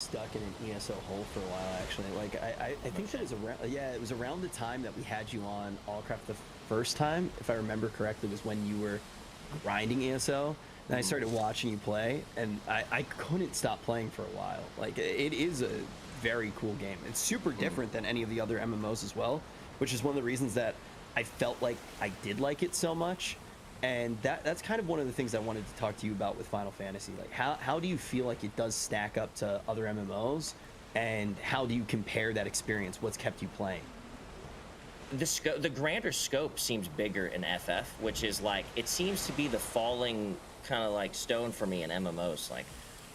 stuck in an ESO hole for a while, actually. Like, I think that is around, yeah, it was around the time that we had you on Allcraft the first time, if I remember correctly, was when you were grinding ESO. And I started watching you play, and I couldn't stop playing for a while. Like, it is a very cool game. It's super different than any of the other MMOs as well, which is one of the reasons that I felt like I did like it so much. And that's kind of one of the things I wanted to talk to you about with Final Fantasy. Like, how do you feel like it does stack up to other MMOs, and how do you compare that experience? What's kept you playing? The grander scope seems bigger in FF, which is like, it seems to be the falling kind of like stone for me in MMOs. Like,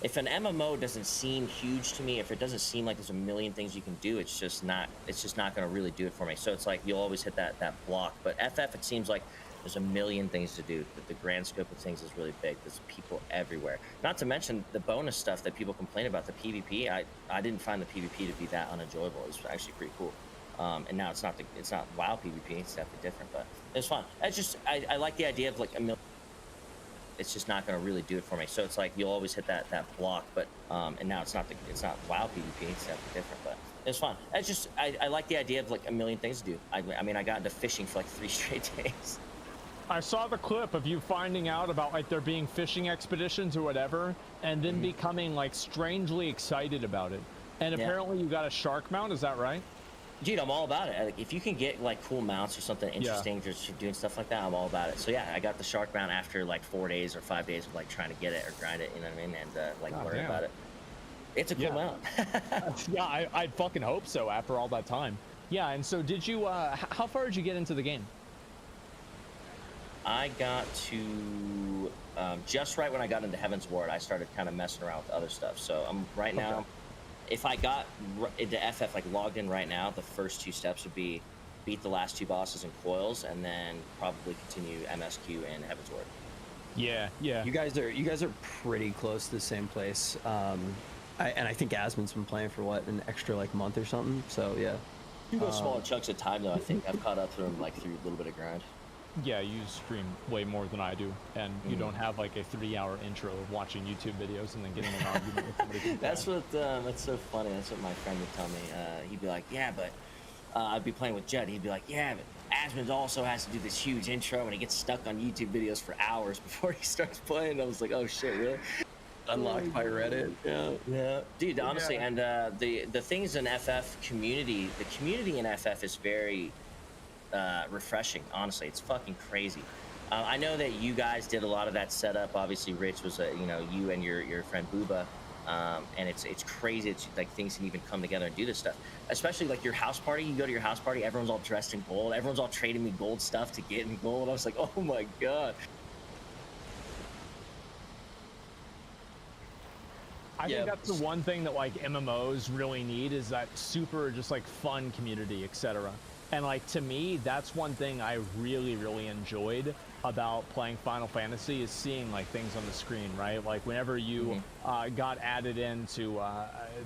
if an MMO doesn't seem huge to me, if it doesn't seem like there's a million things you can do, it's just not going to really do it for me. So it's like you'll always hit that block. But FF, it seems like there's a million things to do. But the grand scope of things is really big. There's people everywhere. Not to mention the bonus stuff that people complain about, the PvP. I didn't find the PvP to be that unenjoyable. It's actually pretty cool. And now it's not WoW PvP. It's definitely different, but it's fun. I like the idea of like a million. It's just not going to really do it for me. So it's like you'll always hit that block, but and now it's not WoW PvP. It's definitely different, but it's fun. I like the idea of like a million things to do. I mean, I got into fishing for like 3 straight days. I saw the clip of you finding out about like there being fishing expeditions or whatever, and then becoming like strangely excited about it. And apparently you got a shark mount, is that right? Dude, I'm all about it. Like, if you can get like cool mounts or something interesting, just doing stuff like that, I'm all about it. So yeah, I got the shark mount after like 4 days or 5 days of like trying to get it or grind it, you know what I mean, and like learn about it. It's a cool mount. Yeah, I'd fucking hope so after all that time. Yeah, and so did you? How far did you get into the game? I got to just right when I got into Heaven's Ward. I started kind of messing around with other stuff. So I'm right now. If I got into FF, like logged in right now, the first 2 steps would be beat the last 2 bosses in Coils, and then probably continue MSQ and Heaven's Ward. Yeah. You guys are pretty close to the same place. And I think Asmon's been playing for what, an extra like month or something. So yeah. You go smaller chunks of time though. I think I've caught up through him like through a little bit of grind. Yeah, you stream way more than I do, and you don't have like a 3-hour intro of watching YouTube videos and then getting an argument with somebody. That's so funny. That's what my friend would tell me. He'd be like, yeah, but I'd be playing with Jed. He'd be like, yeah, but Asmund also has to do this huge intro, and he gets stuck on YouTube videos for hours before he starts playing. I was like, oh shit, really? Unlocked by Reddit. Yeah, dude, honestly. And the things in FF community, the community in FF is very refreshing. Honestly, it's fucking crazy. I know that you guys did a lot of that setup. Obviously, Rich was you and your friend Booba, and it's crazy. It's like things can even come together and do this stuff. Especially like your house party. You go to your house party, everyone's all dressed in gold. Everyone's all trading me gold stuff to get in gold. I was like, oh my god. I think that's the one thing that like MMOs really need, is that super just like fun community, etc. And like, to me, that's one thing I really enjoyed about playing Final Fantasy, is seeing like things on the screen, right? Like whenever you got added into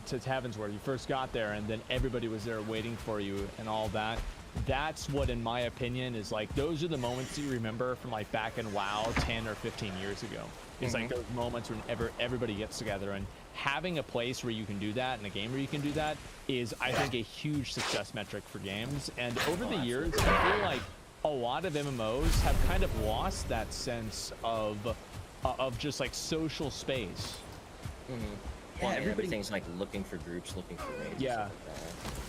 to Heaven's Ward, you first got there, and then everybody was there waiting for you and all that. That's what, in my opinion, is like, those are the moments you remember from like back in WoW 10 or 15 years ago. It's like those moments whenever everybody gets together, and having a place where you can do that and a game where you can do that is, I think, a huge success metric for games. And over the years, I feel like a lot of MMOs have kind of lost that sense of just like social space. Yeah, everything's like looking for groups, looking for raids. Yeah.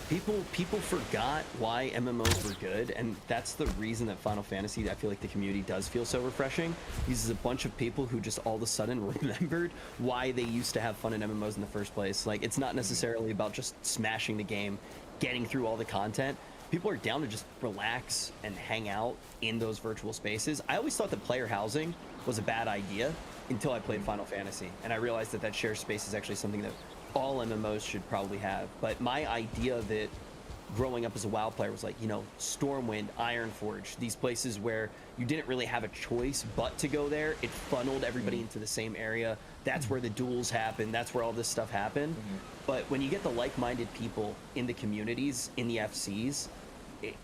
People forgot why MMOs were good, and that's the reason that Final Fantasy, I feel like the community does feel so refreshing. These is a bunch of people who just all of a sudden remembered why they used to have fun in MMOs in the first place. Like, it's not necessarily about just smashing the game, getting through all the content. People are down to just relax and hang out in those virtual spaces. I always thought that player housing was a bad idea until I played Final Fantasy, and I realized that shared space is actually something that all MMOs should probably have. But my idea of it growing up as a WoW player was like, Stormwind, Ironforge, these places where you didn't really have a choice but to go there. It funneled everybody into the same area. That's where the duels happen. That's where all this stuff happened. But when you get the like-minded people in the communities, in the FCs,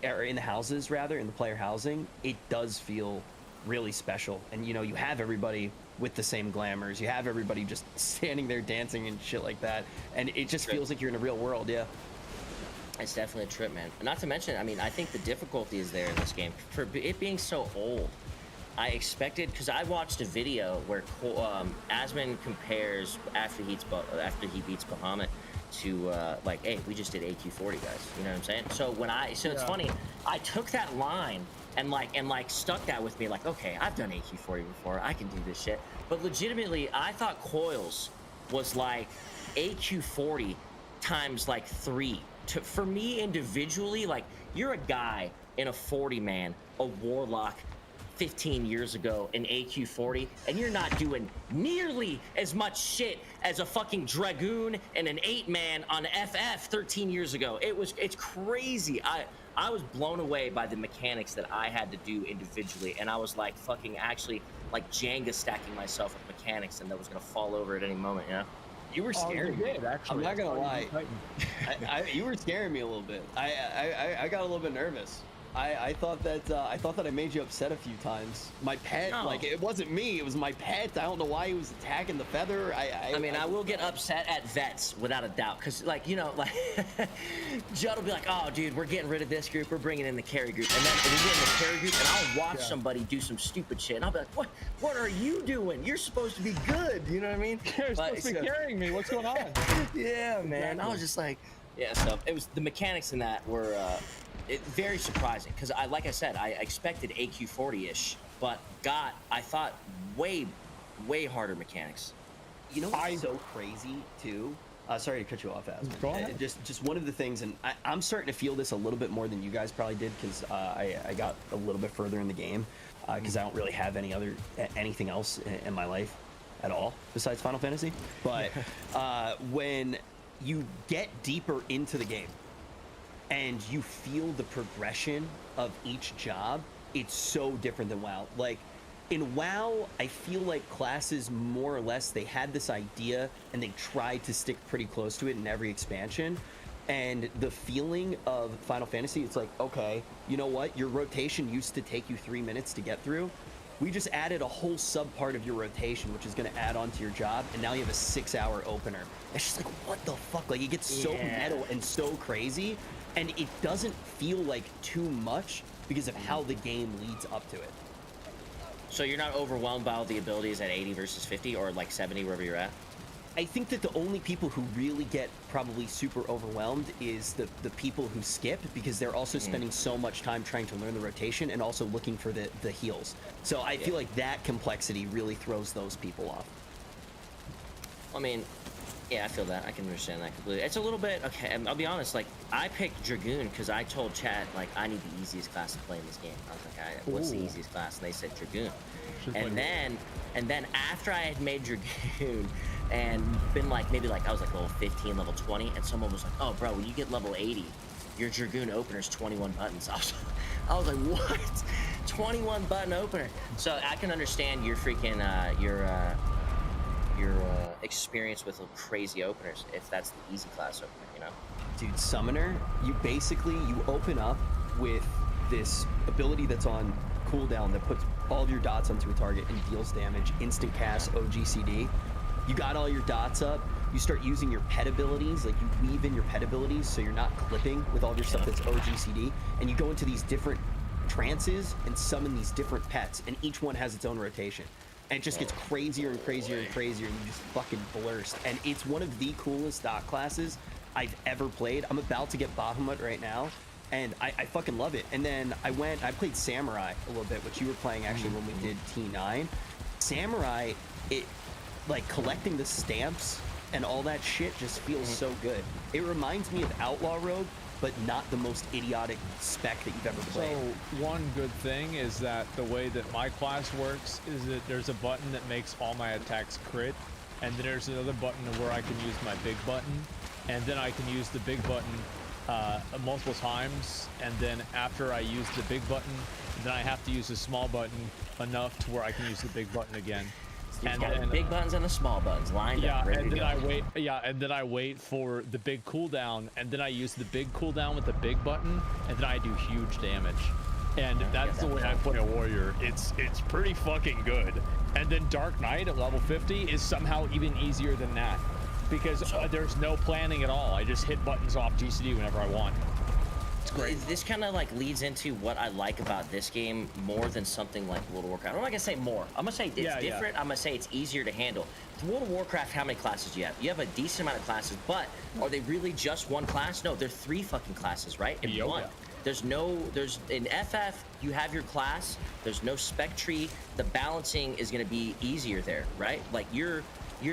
or in the houses rather, in the player housing, it does feel really special. And you have everybody with the same glamours. You have everybody just standing there dancing and shit like that, and it just feels like you're in a real world. Yeah. It's definitely a trip, man. Not to mention, I mean, I think the difficulty is there in this game for it being so old. I expected, because I watched a video where Asmon compares after he beats Bahamut to like, hey, we just did AQ40, guys. You know what I'm saying? So it's funny. I took that line and stuck that with me. Like, okay, I've done AQ40 before. I can do this shit. But legitimately, I thought Coils was like AQ40 times like 3. For me individually, like, you're a guy in a 40 man, a warlock 15 years ago in AQ40, and you're not doing nearly as much shit as a fucking dragoon and an 8 man on FF 13 years ago. It's crazy. I was blown away by the mechanics that I had to do individually, and I was like fucking actually like Jenga stacking myself with mechanics, and that was gonna fall over at any moment, you know? You were scaring me. I'm not gonna lie. You were scaring me a little bit. I got a little bit nervous. I thought that I made you upset a few times. My pet, like, it wasn't me. It was my pet. I don't know why he was attacking the feather. I mean, I will get upset at vets without a doubt, because, like, you know, like, Judd will be like, oh, dude, we're getting rid of this group. We're bringing in the carry group, and then we get in the carry group, and I'll watch somebody do some stupid shit, and I'll be like, what are you doing? You're supposed to be good. You know what I mean? You're supposed to be carrying me. What's going on? Yeah, man. Exactly. I was just like, yeah. So it was the mechanics in that were. Very surprising, because like I said, I expected AQ40-ish, but I thought way harder mechanics. You know what's so crazy too? Sorry to cut you off, Asmon. Just one of the things, and I'm starting to feel this a little bit more than you guys probably did, because I got a little bit further in the game, because I don't really have anything else in my life at all besides Final Fantasy. But when you get deeper into the game, and you feel the progression of each job, it's so different than WoW. Like, in WoW, I feel like classes, more or less, they had this idea and they tried to stick pretty close to it in every expansion. And the feeling of Final Fantasy, it's like, okay, you know what? Your rotation used to take you 3 minutes to get through. We just added a whole sub part of your rotation, which is going to add on to your job, and now you have a 6-hour opener. It's just like, what the fuck? Like, it gets so metal and so crazy. And it doesn't feel like too much because of how the game leads up to it. So you're not overwhelmed by all the abilities at 80 versus 50 or like 70, wherever you're at? I think that the only people who really get probably super overwhelmed is the people who skip, because they're also spending so much time trying to learn the rotation and also looking for the heals. So I feel like that complexity really throws those people off. I mean, yeah, I feel that. I can understand that completely. It's a little bit, okay, I'll be honest, like, I picked Dragoon because I told Chad, like, I need the easiest class to play in this game. I was like, what's the easiest class? And they said Dragoon. And then after I had made Dragoon and been like, maybe like, I was like level 15, level 20, and someone was like, oh, bro, when you get level 80, your Dragoon opener's 21 buttons. I was like, what? 21 button opener. So I can understand your freaking, your experience with crazy openers, if that's the easy class opener, you know? Dude, Summoner, you open up with this ability that's on cooldown that puts all of your dots onto a target and deals damage, instant cast, OGCD. You got all your dots up, you start using your pet abilities, like you weave in your pet abilities so you're not clipping with all of your stuff that's OGCD, and you go into these different trances and summon these different pets, and each one has its own rotation. And it just gets crazier and crazier and crazier, and you just fucking blurst. And it's one of the coolest dot classes I've ever played. I'm about to get Bahamut right now, and I fucking love it. And then I played Samurai a little bit, which you were playing actually when we did T9. Samurai, it, like, collecting the stamps and all that shit just feels so good. It reminds me of Outlaw Rogue, but not the most idiotic spec that you've ever played. So one good thing is that the way that my class works is that there's a button that makes all my attacks crit, and then there's another button where I can use my big button, and then I can use the big button multiple times, and then after I use the big button, then I have to use the small button enough to where I can use the big button again. And got the big buttons and the small buttons lined up. And then I wait for the big cooldown, and then I use the big cooldown with the big button, and then I do huge damage. And that's the way I play a warrior. It's pretty fucking good. And then Dark Knight at level 50 is somehow even easier than that because there's no planning at all. I just hit buttons off GCD whenever I want. It's great. This kind of like leads into what I like about this game more than something like World of Warcraft. I'm not gonna say more. I'm gonna say it's different. I'm gonna say it's easier to handle. With World of Warcraft, how many classes do you have? You have a decent amount of classes, but are they really just one class? No, they're 3 fucking classes, right? In one. There's in FF, you have your class. There's no spec tree. The balancing is gonna be easier there, right? Like you're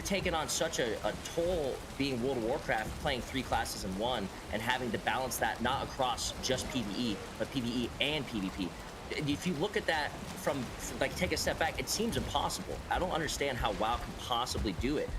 taking on such a toll being World of Warcraft, playing 3 classes in one and having to balance that not across just PvE, but PvE and PvP. If you look at that from like take a step back, it seems impossible. I don't understand how WoW can possibly do it.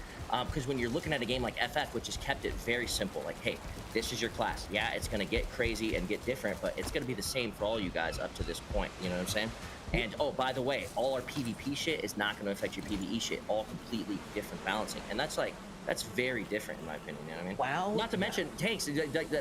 Because when you're looking at a game like FF, which has kept it very simple, like, hey, this is your class. Yeah, it's going to get crazy and get different, but it's going to be the same for all you guys up to this point. You know what I'm saying? And, oh, by the way, all our PvP shit is not going to affect your PvE shit. All completely different balancing. And that's like, that's very different in my opinion, you know what I mean? Wow. Not to mention tanks,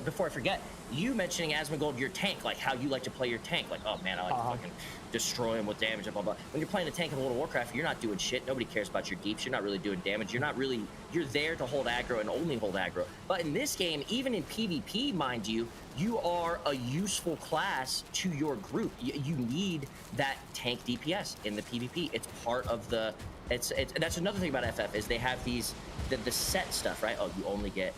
before I forget, you mentioning Asmongold, your tank, like how you like to play your tank. Like, oh man, I like to fucking destroy him with damage and blah, blah. When you're playing a tank in World of Warcraft, you're not doing shit. Nobody cares about your deeps. You're not really doing damage. You're there to hold aggro and only hold aggro. But in this game, even in PvP, mind you, you are a useful class to your group. You need that tank DPS in the PvP. It's part of the, that's another thing about FF is they have these, the set stuff, right? Oh, you only get,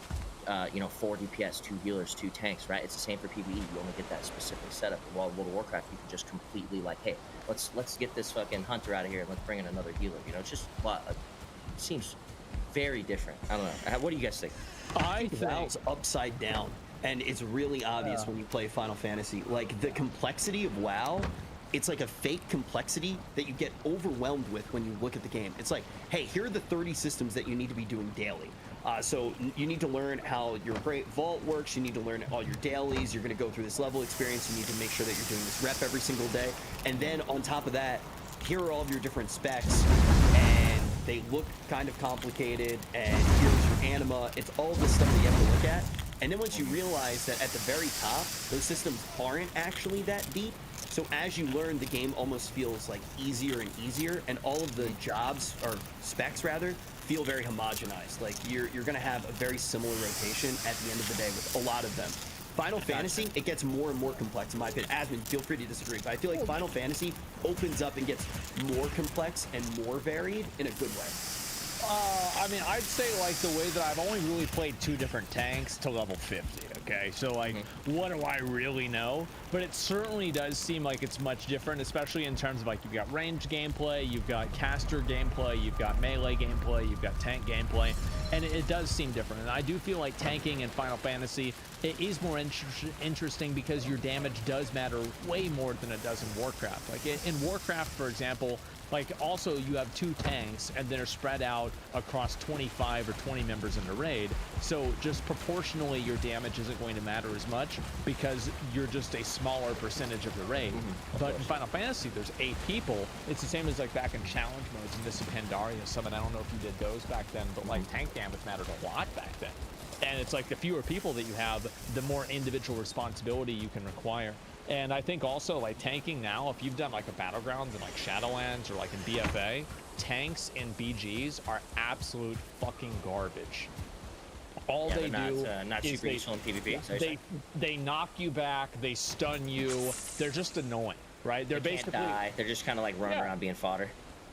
4 DPS, 2 healers, 2 tanks, right? It's the same for PvE. You only get that specific setup. While World of Warcraft, you can just completely like, hey, let's get this fucking hunter out of here and let's bring in another healer. You know, it's just it seems very different. I don't know. What do you guys think? I think WoW's upside down, and it's really obvious when you play Final Fantasy. Like the complexity of WoW. It's like a fake complexity that you get overwhelmed with when you look at the game. It's like, hey, here are the 30 systems that you need to be doing daily. So you need to learn how your Great Vault works. You need to learn all your dailies. You're going to go through this level experience. You need to make sure that you're doing this rep every single day. And then on top of that, here are all of your different specs. And they look kind of complicated. And here's your anima. It's all this stuff that you have to look at. And then once you realize that at the very top, those systems aren't actually that deep. So as you learn, the game almost feels like easier and easier, and all of the jobs, or specs rather, feel very homogenized. Like you're gonna have a very similar rotation at the end of the day with a lot of them. Final Fantasy, it gets more and more complex in my opinion. Asmund, feel free to disagree, but I feel like Final Fantasy opens up and gets more complex and more varied in a good way. I mean, I'd say like the way that I've only really played 2 different tanks to level 50. Okay, so like, what do I really know? But it certainly does seem like it's much different, especially in terms of like you've got range gameplay, you've got caster gameplay, you've got melee gameplay, you've got tank gameplay, and it does seem different. And I do feel like tanking in Final Fantasy, it is more interesting because your damage does matter way more than it does in Warcraft. Like in Warcraft, for example, like also you have 2 tanks and they're spread out across 25 or 20 members in the raid. So just proportionally your damage isn't going to matter as much because you're just a smaller percentage of the raid. But in Final Fantasy, there's 8 people. It's the same as like back in challenge modes in Mists of Pandaria. Summon, I don't know if you did those back then, but like tank damage mattered a lot back then. And it's like the fewer people that you have, the more individual responsibility you can require. And I think also like tanking now, if you've done like a Battlegrounds in like Shadowlands or like in BFA, tanks in BGs are absolute fucking garbage. All they do not is super useful in PvP. They knock you back, they stun you. They're just annoying, right? They're basically can't die. They're just kind of like running around being fodder.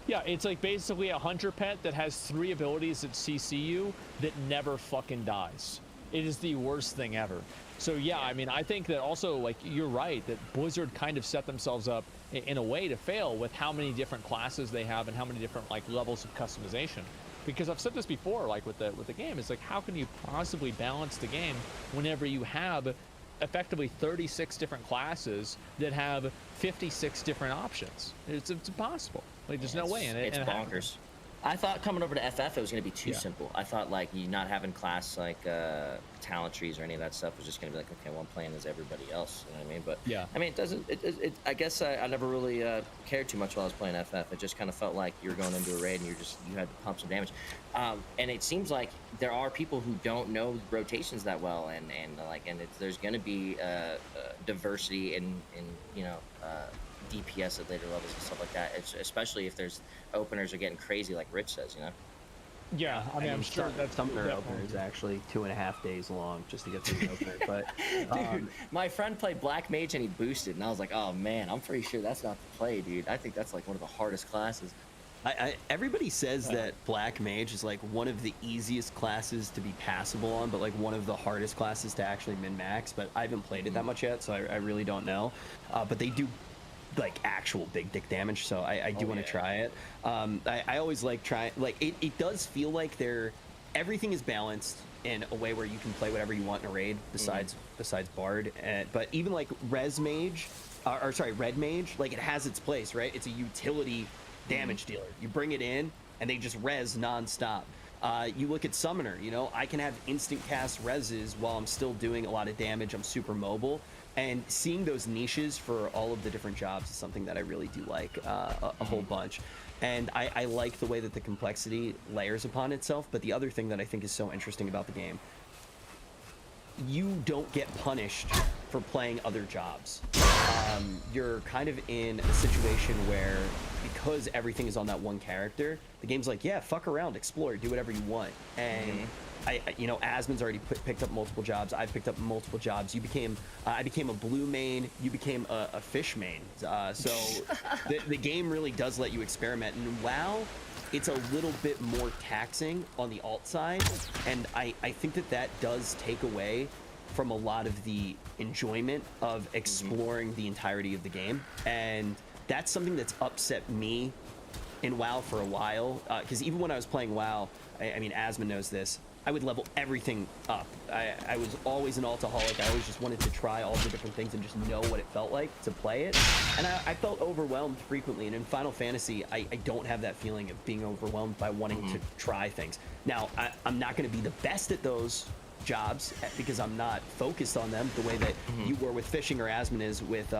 Yeah, it's like basically a hunter pet that has 3 abilities that CC you that never fucking dies. It is the worst thing ever. So yeah, I mean, I think that also, like, you're right, that Blizzard kind of set themselves up in a way to fail with how many different classes they have and how many different, like, levels of customization. Because I've said this before, like, with the game, it's like, how can you possibly balance the game whenever you have effectively 36 different classes that have 56 different options? It's impossible. Like, there's no way in it. It's bonkers. I thought coming over to FF it was going to be too simple. I thought like you not having class like talent trees or any of that stuff was just going to be like, okay, well, I'm playing as everybody else. You know what I mean? But yeah, I mean, it doesn't. I guess I never really cared too much while I was playing FF. It just kind of felt like you were going into a raid and you had to pump some damage. And it seems like there are people who don't know rotations that well, and there's going to be diversity in DPS at later levels and stuff like that. Especially if there's openers are getting crazy, like Rich says, you know. Yeah, I mean, I'm sure that's some of their definitely- openers actually 2.5 days long just to get through the opener. But Dude, my friend played Black Mage and he boosted, and I was like, oh man, I'm pretty sure that's not the play, dude. I think that's like one of the hardest classes. everybody says that Black Mage is like one of the easiest classes to be passable on, but like one of the hardest classes to actually min-max. But I haven't played it that much yet, so I really don't know. But they do like actual big dick damage, so I do want to try it. I always like trying, like it does feel like everything is balanced in a way where you can play whatever you want in a raid besides Bard. But even like Red Mage, like it has its place, right? It's a utility damage dealer. You bring it in and they just res non-stop. You look at Summoner, you know, I can have instant cast reses while I'm still doing a lot of damage. I'm super mobile, and seeing those niches for all of the different jobs is something that I really do like a whole bunch. And I like the way that the complexity layers upon itself. But the other thing that I think is so interesting about the game, you don't get punished for playing other jobs. You're kind of in a situation where, because everything is on that one character, the game's like, yeah, fuck around, explore, do whatever you want. And you know, Asmon's already picked up multiple jobs. I've picked up multiple jobs. I became a blue main. You became a fish main. So the game really does let you experiment. And WoW, it's a little bit more taxing on the alt side, and I think that does take away from a lot of the enjoyment of exploring the entirety of the game. And that's something that's upset me in WoW for a while, because even when I was playing WoW, I mean, Asmon knows this, I would level everything up. I was always an altaholic. I always just wanted to try all the different things and just know what it felt like to play it. And I felt overwhelmed frequently. And in Final Fantasy, I don't have that feeling of being overwhelmed by wanting to try things. Now, I'm not going to be the best at those jobs because I'm not focused on them the way that you were with Fishing or Asmon is with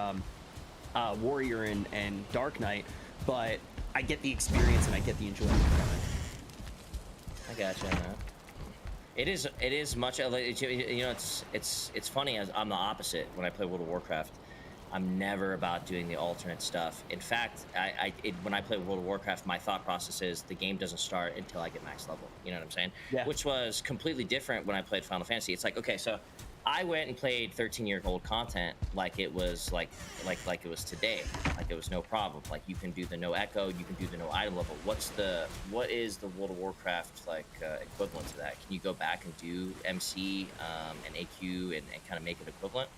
Warrior and Dark Knight. But I get the experience and I get the enjoyment from it. I gotcha on that. It is much, you know, it's funny, as I'm the opposite when I play World of Warcraft. I'm never about doing the alternate stuff. In fact, when I play World of Warcraft, my thought process is the game doesn't start until I get max level. You know what I'm saying? Yeah. Which was completely different when I played Final Fantasy. It's like, okay, so I went and played 13-year-old content like it was like it was today, like it was no problem. Like you can do the no echo, you can do the no item level. What is the World of Warcraft like equivalent to that? Can you go back and do MC and AQ and kind of make it equivalent?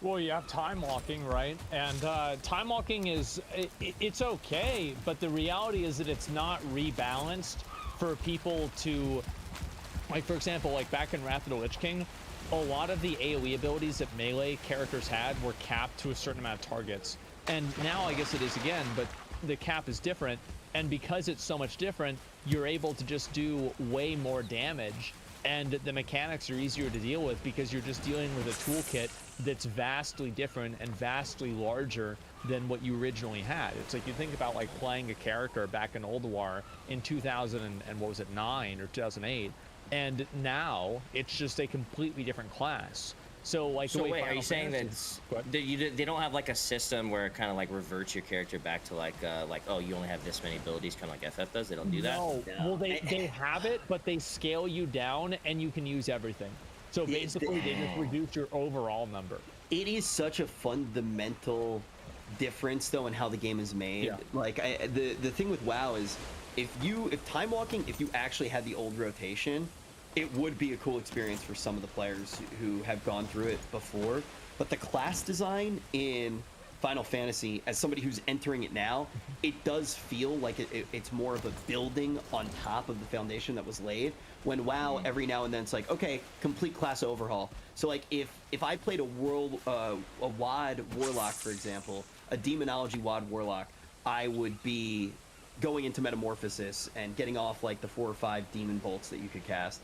Well, you have time locking, right? And time locking it's okay, but the reality is that it's not rebalanced for people to, like, for example, like back in Wrath of the Lich King, a lot of the AoE abilities that melee characters had were capped to a certain amount of targets. And now I guess it is again, but the cap is different. And because it's so much different, you're able to just do way more damage. And the mechanics are easier to deal with because you're just dealing with a toolkit that's vastly different and vastly larger than what you originally had. It's like you think about like playing a character back in Old War in 2009 or 2008. And now it's just a completely different class. So like, so wait, are you saying that they don't have like a system where it kind of like reverts your character back to like oh, you only have this many abilities, kind of like FF does? They don't do that? No. Well, they have it, but they scale you down and you can use everything. So basically they just reduce your overall number. It is such a fundamental difference though in how the game is made. Yeah. Like the thing with WoW is if time walking, if you actually had the old rotation, it would be a cool experience for some of the players who have gone through it before. But the class design in Final Fantasy, as somebody who's entering it now, it does feel like it's more of a building on top of the foundation that was laid. When WoW, every now and then it's like, okay, complete class overhaul. So like if I played a WoD Warlock, for example, a Demonology WoD Warlock, I would be going into Metamorphosis and getting off like the 4 or 5 demon bolts that you could cast.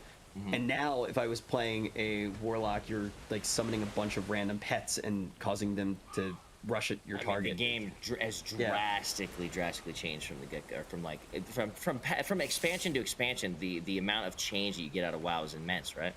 And now if I was playing a Warlock, you're like summoning a bunch of random pets and causing them to rush at your target. The game has drastically changed from the get-go. From expansion to expansion, the amount of change that you get out of WoW is immense, right?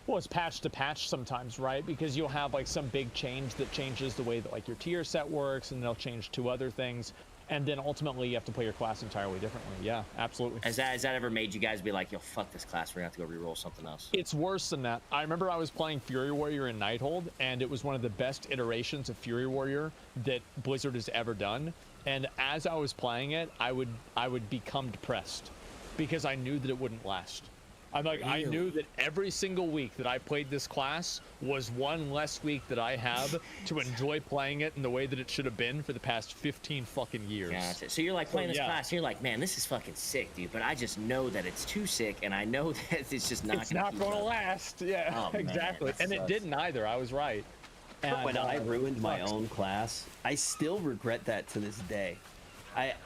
Well, it's patch to patch sometimes, right? Because you'll have like some big change that changes the way that like your tier set works, and they'll change two other things, and then ultimately you have to play your class entirely differently. Yeah, absolutely. Has that ever made you guys be like, yo, fuck this class, we're gonna have to go re-roll something else? It's worse than that. I remember I was playing Fury Warrior in Nighthold, and it was one of the best iterations of Fury Warrior that Blizzard has ever done. And as I was playing it, I would become depressed because I knew that it wouldn't last. I'm like, I knew that every single week that I played this class was one less week that I have to enjoy playing it in the way that it should have been for the past 15 fucking years. Gotcha. So you're like playing this class, and you're like, man, this is fucking sick, dude. But I just know that it's too sick, and I know that it's just not. It's not going to last. Yeah, oh, exactly. And it didn't either. I was right. And when I ruined my own class, I still regret that to this day.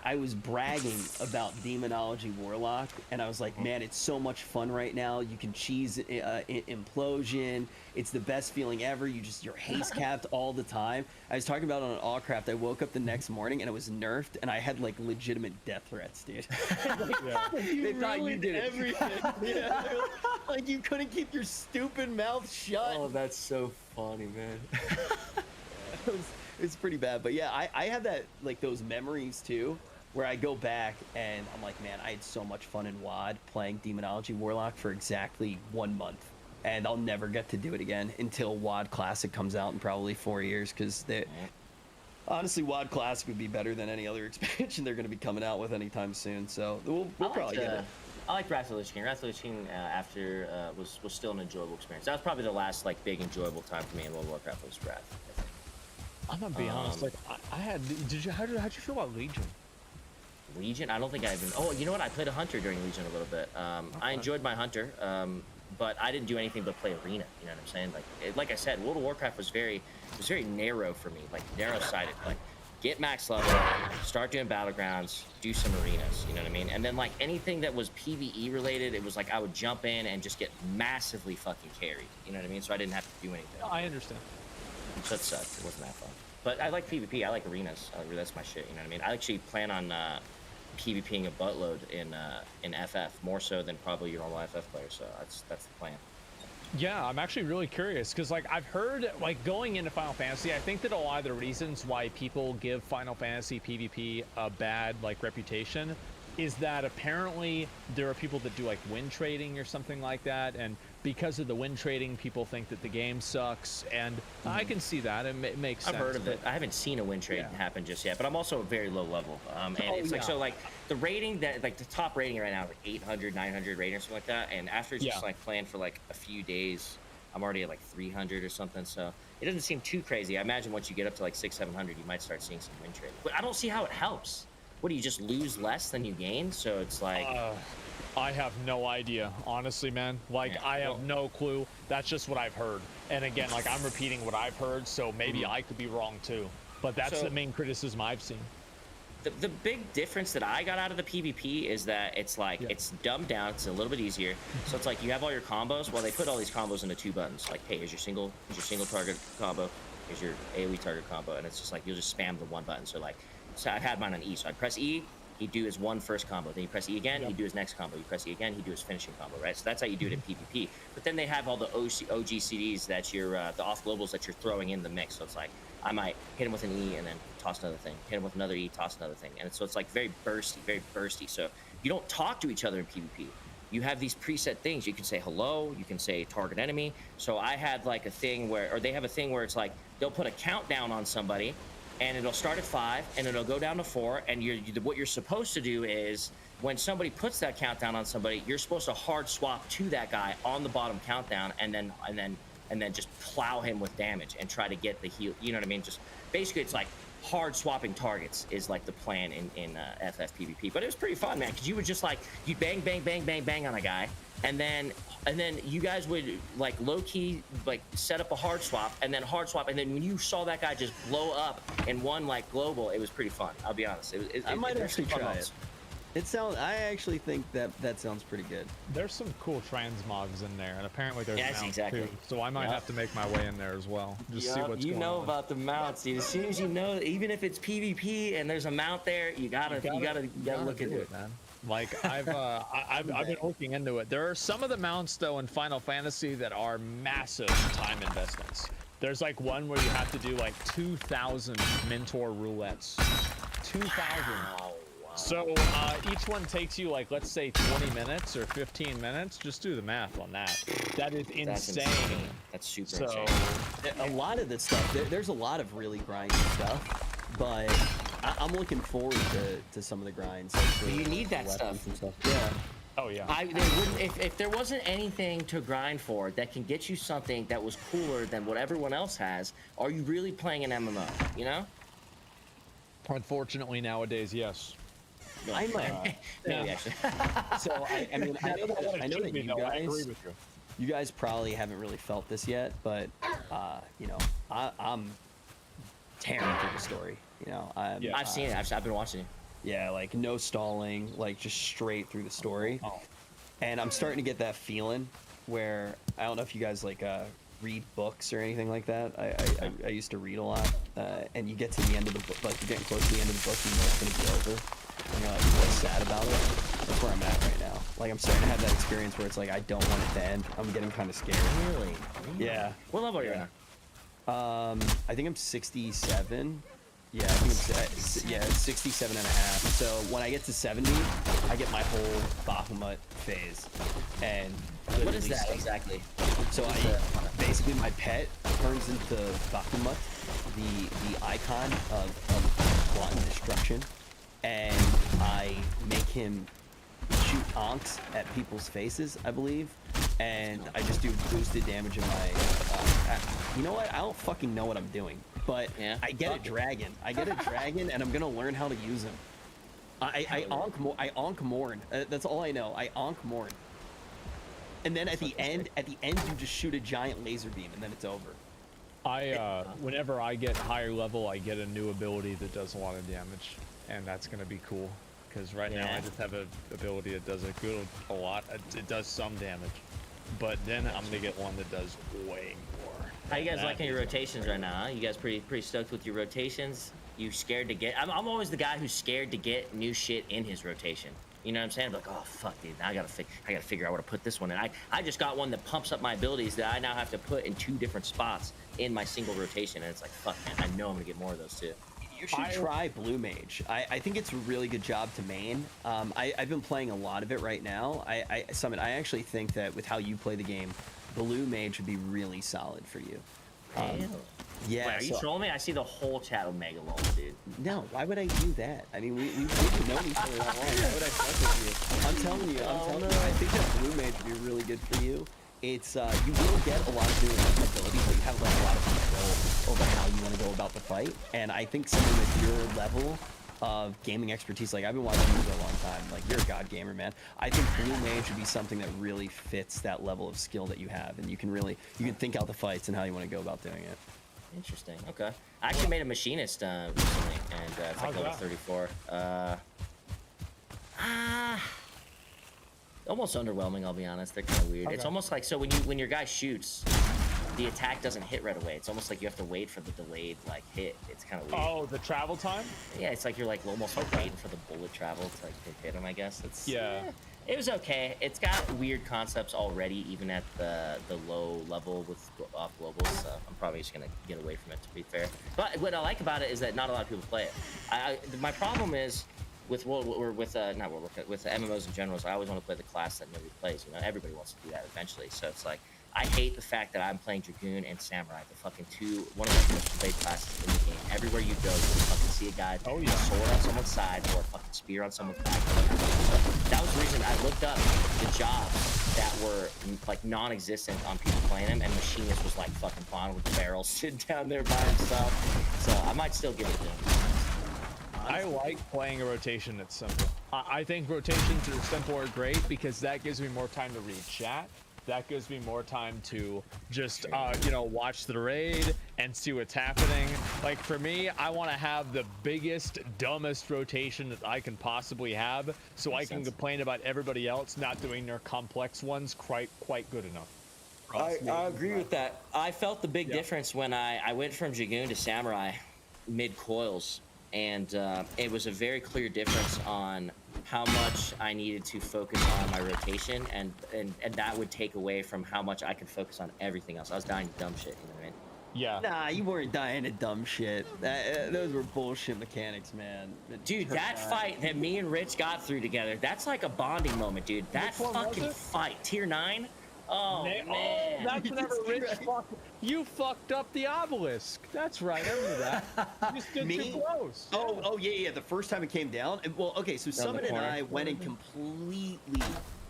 I was bragging about Demonology Warlock, and I was like, man, it's so much fun right now. You can cheese Implosion. It's the best feeling ever. You're haste capped all the time. I was talking about it on Allcraft. I woke up the next morning, and it was nerfed, and I had, like, legitimate death threats, dude. They thought you did everything. Yeah. Like, you couldn't keep your stupid mouth shut. Oh, that's so funny, man. It's pretty bad, but yeah, I have that, like, those memories too, where I go back and I'm like, man, I had so much fun in WoD playing Demonology Warlock for exactly 1 month, and I'll never get to do it again until WoD Classic comes out in probably 4 years, because honestly, WoD Classic would be better than any other expansion they're going to be coming out with anytime soon, so we'll probably get it. I like Wrath of the Lich King. Wrath of the Lich King was still an enjoyable experience. That was probably the last, like, big enjoyable time for me in World of Warcraft was Wrath. I'm gonna be honest. Like, how'd you feel about Legion? Legion? I don't think I even. Oh, you know what? I played a hunter during Legion a little bit. I enjoyed my hunter, but I didn't do anything but play arena. You know what I'm saying? Like I said, World of Warcraft was very narrow for me, like narrow-sided. Like, get max level, start doing battlegrounds, do some arenas. You know what I mean? And then, like, anything that was PvE related, it was like I would jump in and just get massively fucking carried. You know what I mean? So I didn't have to do anything. I understand. So it sucked. It wasn't that fun. But I like PvP. I like arenas. That's my shit. You know what I mean? I actually plan on PvPing a buttload in FF, more so than probably your normal FF player. So that's the plan. Yeah, I'm actually really curious because, like, I've heard, like, going into Final Fantasy, I think that a lot of the reasons why people give Final Fantasy PvP a bad, like, reputation is that apparently there are people that do, like, win trading or something like that, and because of the win trading, people think that the game sucks, and I can see that. It makes sense. I've heard of it. I haven't seen a win trade happen just yet, but I'm also very low level. And it's like, so, like, the rating that, like, the top rating right now is like 800, 900 rating or something like that, and after just like playing for like a few days, I'm already at like 300 or something, so it doesn't seem too crazy. I imagine once you get up to like 600, 700, you might start seeing some win trading, but I don't see how it helps. What, do you just lose less than you gain? So it's like... I have no idea, honestly, man. Like, I have no clue. That's just what I've heard. And again, like, I'm repeating what I've heard, so maybe I could be wrong too. But that's the main criticism I've seen. The big difference that I got out of the PvP is that it's like, it's dumbed down, it's a little bit easier. So it's like, you have all your combos. Well, they put all these combos into 2 buttons. Like, hey, here's your single target combo, here's your AoE target combo, and it's just like, you'll just spam the 1 button. So, like, so I've had mine on E. So I'd press E, he'd do his first combo. Then you press E again, he'd do his next combo. You press E again, he'd do his finishing combo, right? So that's how you do it in PvP. But then they have all the OG CDs that you're, the off globals that you're throwing in the mix. So it's like, I might hit him with an E and then toss another thing. Hit him with another E, toss another thing. And so it's like very bursty. So you don't talk to each other in PvP. You have these preset things. You can say hello, you can say target enemy. So I had like a thing where, or they have a thing where it's like, they'll put a countdown on somebody, and it'll start at 5 and it'll go down to 4, and what you're supposed to do is when somebody puts that countdown on somebody, you're supposed to hard swap to that guy on the bottom countdown, and then just plow him with damage and try to get the heal. You know what I mean? Just basically, it's like hard swapping targets is like the plan in FF PvP. But it was pretty fun, man, because you would just like, you bang on a guy, and then you guys would like low key like set up a hard swap, and then when you saw that guy just blow up in one like global, it was pretty fun. I'll be honest. I might actually try it. I actually think that sounds pretty good. There's some cool transmogs in there, and apparently there's mounts too. So I might have to make my way in there as well. Just see what's going on. You know about the mounts, dude. As soon as you know, even if it's PvP and there's a mount there, you gotta look into it, man. Like I've been looking into it. There are some of the mounts though in Final Fantasy that are massive time investments. There's like one where you have to do like 2,000 mentor roulettes. 2,000. Wow. So each one takes you like, let's say 20 minutes or 15 minutes. Just do the math on that. That is insane. That's super So insane. A lot of this stuff, there's a lot of really grindy stuff, but I'm looking forward to some of the grinds. Like But you need that stuff. And stuff. Yeah. oh yeah. If there wasn't anything to grind for that can get you something that was cooler than what everyone else has, are you really playing an MMO? You know? Unfortunately nowadays, yes. I might. Maybe Yeah. actually. So I mean, I know that you I agree guys, with you. you guys probably haven't really felt this yet, but you know, I'm tearing through the story. You know, Yeah. I've seen it. I've been watching it. yeah, like no stalling, like just straight through the story. Oh. And I'm starting to get that feeling where I don't know if you guys like read books or anything like that. I used to read a lot, and you get to the end of the book, like you're getting close to the end of the book, you know it's gonna be over. And you're like really sad about it. That's where I'm at right now. Like I'm starting to have that experience where it's like I don't want it to end. I'm getting kind of scared. Really? Yeah. What level are you at? I think I'm 67. Yeah, I think yeah, 67 and a half. So when I get to 70, I get my whole Bahamut phase. And What is literally that start- exactly? So basically my pet turns into Bahamut, the icon of wanton destruction, and I make him shoot onks at people's faces, I believe, and I just do boosted damage in my. You know what? I don't fucking know what I'm doing, but Yeah. I get a dragon. I get a dragon, and I'm gonna learn how to use him. I onk Morn. That's all I know. I onk Morn. And then at the end, you just shoot a giant laser beam, and then it's over. Whenever I get higher level, I get a new ability that does a lot of damage, and that's gonna be cool. Because right now Yeah. I just have an ability that does a lot. It does some damage, but then I'm gonna get one that does way more. How you guys That liking your is- rotations right now? Huh? You guys pretty stoked with your rotations? You scared to get? I'm always the guy who's scared to get new shit in his rotation. You know what I'm saying? Like, oh fuck, dude, I gotta figure out where to put this one. And I just got one that pumps up my abilities that I now have to put in 2 different spots in my single rotation. And it's like, fuck, man, I know I'm gonna get more of those too. You should try Blue Mage. I think it's a really good job to main. I've been playing a lot of it right now. Summit, I actually think that with how you play the game, Blue Mage would be really solid for you. Yeah. Wait, are you trolling me? I see the whole chat of Megalol, dude. No, why would I do that? I mean, we've known each other that long. Why would I fuck with you? I'm telling you, I think that Blue Mage would be really good for you. It's you will get a lot of new abilities, but you have like a lot of control over how you want to go about the fight. And I think someone with your level of gaming expertise, like I've been watching you for a long time, like you're a god gamer, man. I think Blue Mage would be something that really fits that level of skill that you have, and you can think out the fights and how you want to go about doing it. Interesting. Okay. I actually made a machinist recently, and it's like level 34. Almost underwhelming, I'll be honest. They're kind of weird. Okay. It's almost like, so when your guy shoots, the attack doesn't hit right away. It's almost like you have to wait for the delayed like hit. It's kind of weird. Oh, the travel time? Yeah, it's like you're like almost like waiting for the bullet travel to like hit him. I guess it's It was okay. It's got weird concepts already, even at the low level with off globals. So I'm probably just gonna get away from it, to be fair. But what I like about it is that not a lot of people play it. My problem is with with MMOs in general is I always want to play the class that nobody plays. You know, everybody wants to do that eventually. So it's like I hate the fact that I'm playing Dragoon and Samurai, the fucking one of the most played classes in the game. Everywhere you go, you fucking see a guy with a sword on someone's side or a fucking spear on someone's back. That was the reason I looked up the jobs that were like non-existent on people playing them, and Machinist was like fucking fine with the barrel sitting down there by himself. So I might still give it to him. I like playing a rotation that's simple. I think rotations that are simple are great because that gives me more time to read chat. That gives me more time to just, watch the raid and see what's happening. Like for me, I want to have the biggest, dumbest rotation that I can possibly have, so I can complain about everybody else not doing their complex ones quite good enough. I agree with that. I felt the big difference when I went from Dragoon to Samurai mid coils, and it was a very clear difference on how much I needed to focus on my rotation, and that would take away from how much I could focus on everything else. I was dying dumb shit, you know what I mean? Yeah. Nah, you weren't dying to dumb shit. Those were bullshit mechanics, man. Dude, that fight that me and Rich got through together, that's like a bonding moment, dude. That fucking fight, tier 9. Oh, man. Oh, that's whenever Rich you fucked up the obelisk. That's right, I remember that. You stood too close. Oh, yeah. The first time it came down. Well, okay, so Summit and I went in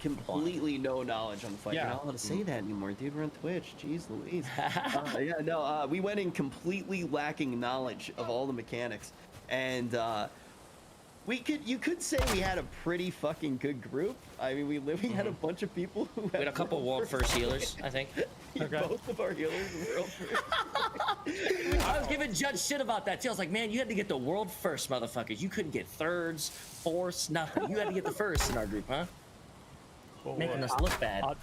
completely no knowledge on the fight. Yeah. You're not allowed to say that anymore, dude. We're on Twitch. Jeez Louise. We went in completely lacking knowledge of all the mechanics. And you could say we had a pretty fucking good group. I mean, we had a bunch of people who We had a couple world first healers, I think. Okay. Both of our healers were world first. I was giving Judge shit about that too. I was like, man, you had to get the world first, motherfuckers. You couldn't get thirds, fourths, nothing. You had to get the first in our group, huh? Making us look bad. I'll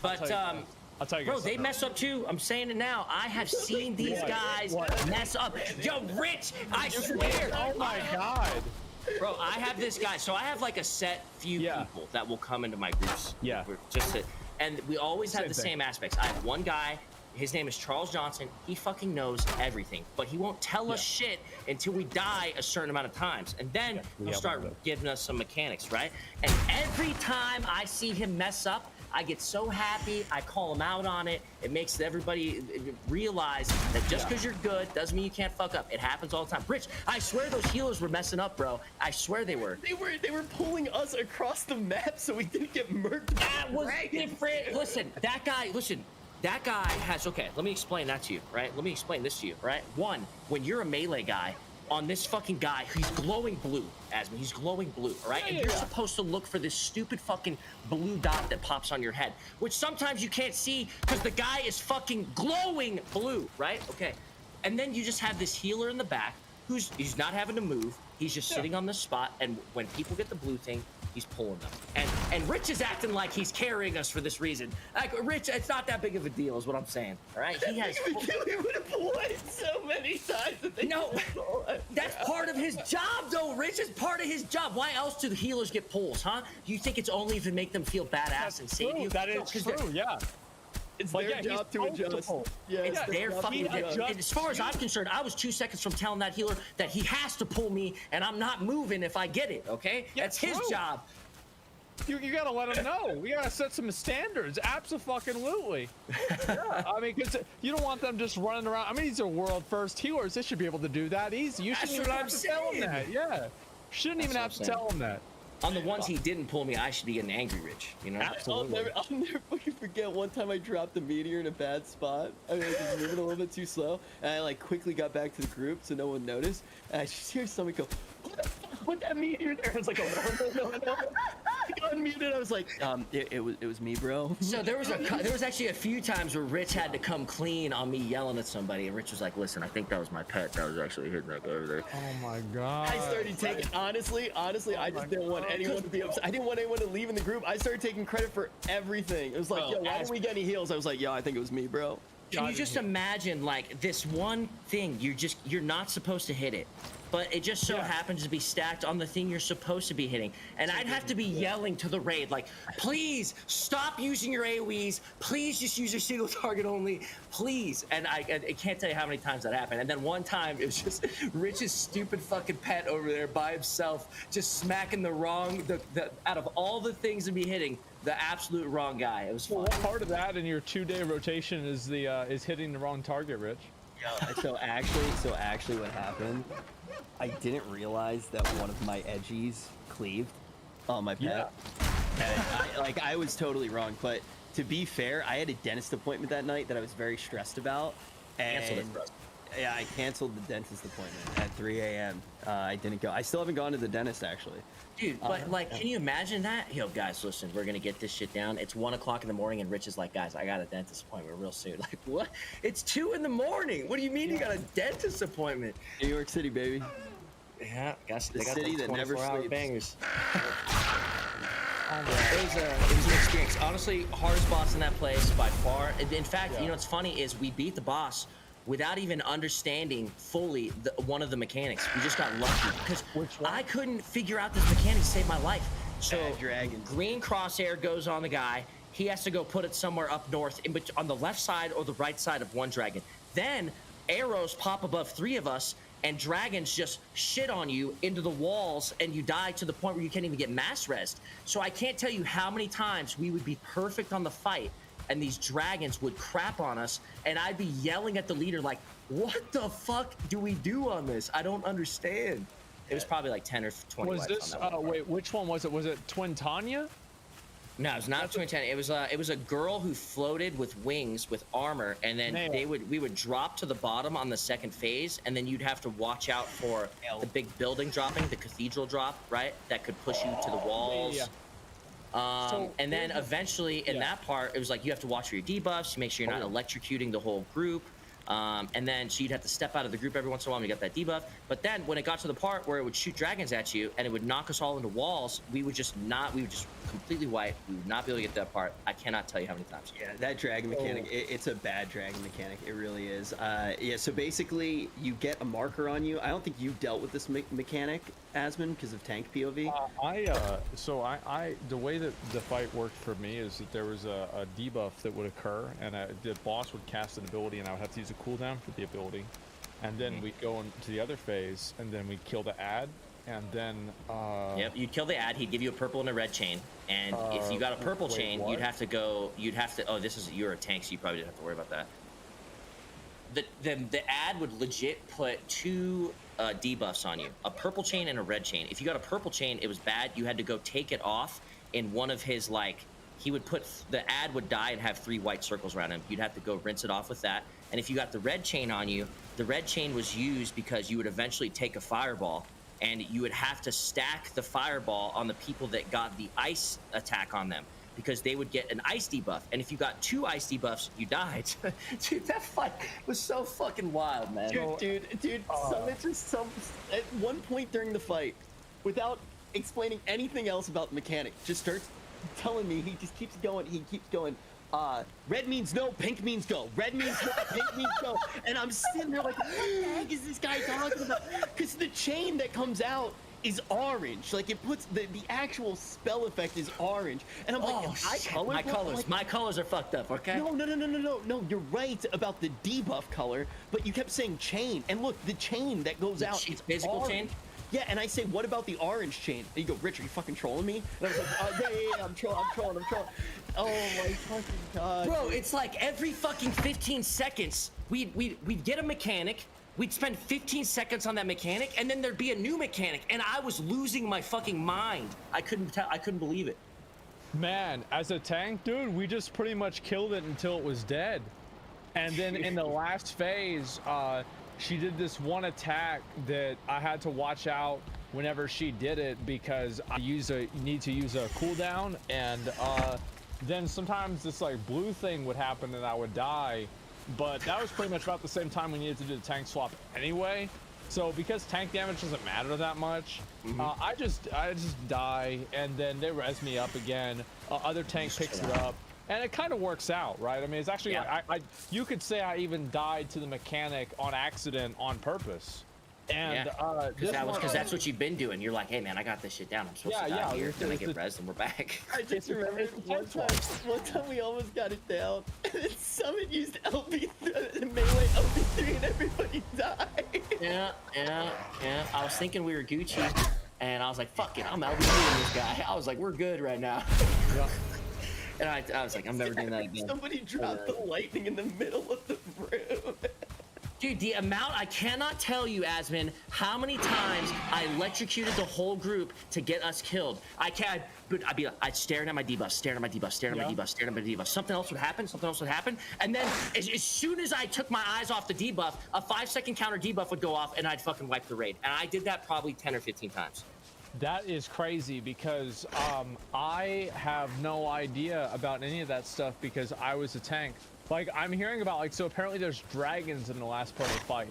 tell you bro, they mess up too. I'm saying it now. I have seen these guys mess up. Yo, Rich, I swear. Oh my god. Bro, I have this guy. So I have like a set few people that will come into my groups. Yeah. And we always have the same aspects. I have one guy. His name is Charles Johnson. He fucking knows everything, but he won't tell us shit until we die a certain amount of times. And then he'll start giving us some mechanics, right? And every time I see him mess up, I get so happy. I call him out on it. It makes everybody realize that just because you're good doesn't mean you can't fuck up. It happens all the time. Rich, I swear those healers were messing up, bro. I swear they were. They were pulling us across the map so we didn't get murked. That was different. That guy has, okay, let me explain that to you, right? Let me explain this to you, right? One, when you're a melee guy, on this fucking guy, he's glowing blue, Asmon, he's glowing blue, all right? And you're supposed to look for this stupid fucking blue dot that pops on your head, which sometimes you can't see because the guy is fucking glowing blue, right? Okay. And then you just have this healer in the back he's not having to move. He's just sitting on the spot, and when people get the blue thing, he's pulling them. And Rich is acting like he's carrying us for this reason. Like, Rich, it's not that big of a deal is what I'm saying, all right? He has... He would have pulled it so many times that they that's part of his job, though. Rich is part of his job. Why else do the healers get pulls, huh? You think it's only to make them feel badass and save you? That is true, yeah. It's their job to adjust. Yeah, it's their fucking job. As far as I'm concerned, I was 2 seconds from telling that healer that he has to pull me, and I'm not moving if I get it, okay? That's his job. You gotta let him know. We gotta set some standards. Absolutely. Yeah, I mean, because you don't want them just running around. I mean, these are world first healers. They should be able to do that easy. You shouldn't even have to tell them that. Yeah. Shouldn't even have to tell them that. On the ones he didn't pull me, I should be getting angry, Rich. You know? Absolutely. I'll never fucking forget one time I dropped the meteor in a bad spot. I was moving a little bit too slow, and I like quickly got back to the group so no one noticed. And I just hear somebody go, "What the fuck? Put that meteor there!" I was like, "Oh no!" I unmuted. I was like, "It was me, bro." So there was actually a few times where Rich had to come clean on me yelling at somebody, and Rich was like, "Listen, I think that was my pet that was actually hitting that guy over there." Oh my god. I started taking honestly, I just didn't want anyone to be upset. I didn't want anyone to leave in the group. I started taking credit for everything. It was like, yo, why didn't we get any heals? I was like, yo, I think it was me, bro. Can you just imagine, like, this one thing, you're not supposed to hit it, but it just so happens to be stacked on the thing you're supposed to be hitting. And I'd have to be yelling to the raid, like, please stop using your AoEs. Please just use your single target only, please. And I can't tell you how many times that happened. And then one time it was just Rich's stupid fucking pet over there by himself, just smacking the wrong, out of all the things to be hitting, the absolute wrong guy. It was fun. Well, what part of that in your 2-day rotation is is hitting the wrong target, Rich? So actually what happened, I didn't realize that one of my edgies cleaved on my pet. And I was totally wrong, but to be fair, I had a dentist appointment that night that I was very stressed about. And yeah, I canceled the dentist appointment at 3 a.m. I didn't go. I still haven't gone to the dentist, actually. Dude, but like, can you imagine that? Yo, guys, listen, we're gonna get this shit down. It's 1 o'clock in the morning, and Rich is like, guys, I got a dentist appointment real soon. Like, what? It's 2 in the morning. What do you mean you got a dentist appointment? New York City, baby. Yeah, guys, the city that never sleeps. Bangers. It was an experience. Honestly, hardest boss in that place by far. In fact, you know what's funny is we beat the boss without even understanding fully one of the mechanics. We just got lucky because I couldn't figure out this mechanic to save my life. So Bad dragons. green crosshair goes on the guy. He has to go put it somewhere up north, on the left side or the right side of one dragon. Then arrows pop above 3 of us, and dragons just shit on you into the walls, and you die to the point where you can't even get mass rest. So I can't tell you how many times we would be perfect on the fight, and these dragons would crap on us, and I'd be yelling at the leader like, what the fuck do we do on this? I don't understand. It was probably like 10 or 20 Was lives this? on that one part. Wait, which one was it? Was it Twin Tanya? No, it's not Twin Ten. It was a girl who floated with wings with armor, and then Nail. we would drop to the bottom on the second phase, and then you'd have to watch out for the big building dropping, the cathedral drop, right? That could push you to the walls. So And then eventually in that part, it was like you have to watch for your debuffs, make sure you're not electrocuting the whole group. And then so you'd have to step out of the group every once in a while when you got that debuff. But then when it got to the part where it would shoot dragons at you and it would knock us all into walls, we would just completely wipe. We would not be able to get that part. I cannot tell you how many times. Yeah, that dragon mechanic, it's a bad dragon mechanic. It really is. Yeah, so basically, you get a marker on you. I don't think you've dealt with this mechanic, Asmon, because of tank POV. The way that the fight worked for me is that there was a debuff that would occur, and the boss would cast an ability, and I would have to use a cooldown for the ability, and then we'd go into the other phase, and then we'd kill the ad, and then Yep, you'd kill the ad. He'd give you a purple and a red chain, and if you got a purple chain, what? you'd have to. Oh, you're a tank, so you probably didn't have to worry about that. The ad would legit put 2 debuffs on you, a purple chain and a red chain. If you got a purple chain, it was bad. You had to go take it off in one of his, like, he would put, the ad would die and have 3 white circles around him. You'd have to go rinse it off with that. And if you got the red chain on you, the red chain was used because you would eventually take a fireball, and you would have to stack the fireball on the people that got the ice attack on them, because they would get an ice debuff. And if you got 2 ice debuffs, you died. Dude, that fight was so fucking wild, man. Dude, Summit just at one point during the fight, without explaining anything else about the mechanic, just starts telling me, he just keeps going, red means no, pink means go. Red means no, pink means go. And I'm sitting there like, what the heck is this guy talking about? Because the chain that comes out is orange. Like, it puts the actual spell effect is orange. And I'm like, my colors are fucked up, okay? No, you're right about the debuff color, but you kept saying chain. And look, the chain that goes out is physical orange. chain? Yeah, and I say, what about the orange chain? And you go, Rich, are you fucking trolling me? And I was like, yeah, I'm trolling. Oh my fucking god. Bro, it's like every fucking 15 seconds, we'd get a mechanic, we'd spend 15 seconds on that mechanic, and then there'd be a new mechanic, and I was losing my fucking mind. I couldn't believe it. Man, as a tank, dude, we just pretty much killed it until it was dead. And then in the last phase, she did this one attack that I had to watch out whenever she did it, because I need to use a cooldown, and then sometimes this like blue thing would happen and I would die. But that was pretty much about the same time we needed to do the tank swap anyway. So because tank damage doesn't matter that much, I just die, and then they res me up again. Other tank picks it up, and it kind of works out, right? I mean, it's actually you could say I even died to the mechanic on accident on purpose. And because that's what you've been doing. You're like, hey man, I got this shit down. I'm supposed to die here. Then I get res and we're back. I just remember one time we almost got it down, and then Summit used melee LB3 and everybody died. Yeah. I was thinking we were Gucci, and I was like, fuck it, I'm LB3 this guy. I was like, we're good right now. And I was like, I'm never doing that again. Somebody dropped the lightning in the middle of the room. Dude, the amount, I cannot tell you, Asmon, how many times I electrocuted the whole group to get us killed. I'd be like, I'd staring at my debuff, staring at my debuff. Something else would happen. And then as soon as I took my eyes off the debuff, a 5-second counter debuff would go off, and I'd fucking wipe the raid. And I did that probably 10 or 15 times. That is crazy, because I have no idea about any of that stuff because I was a tank. Like, I'm hearing about, like, so apparently there's dragons in the last part of the fight.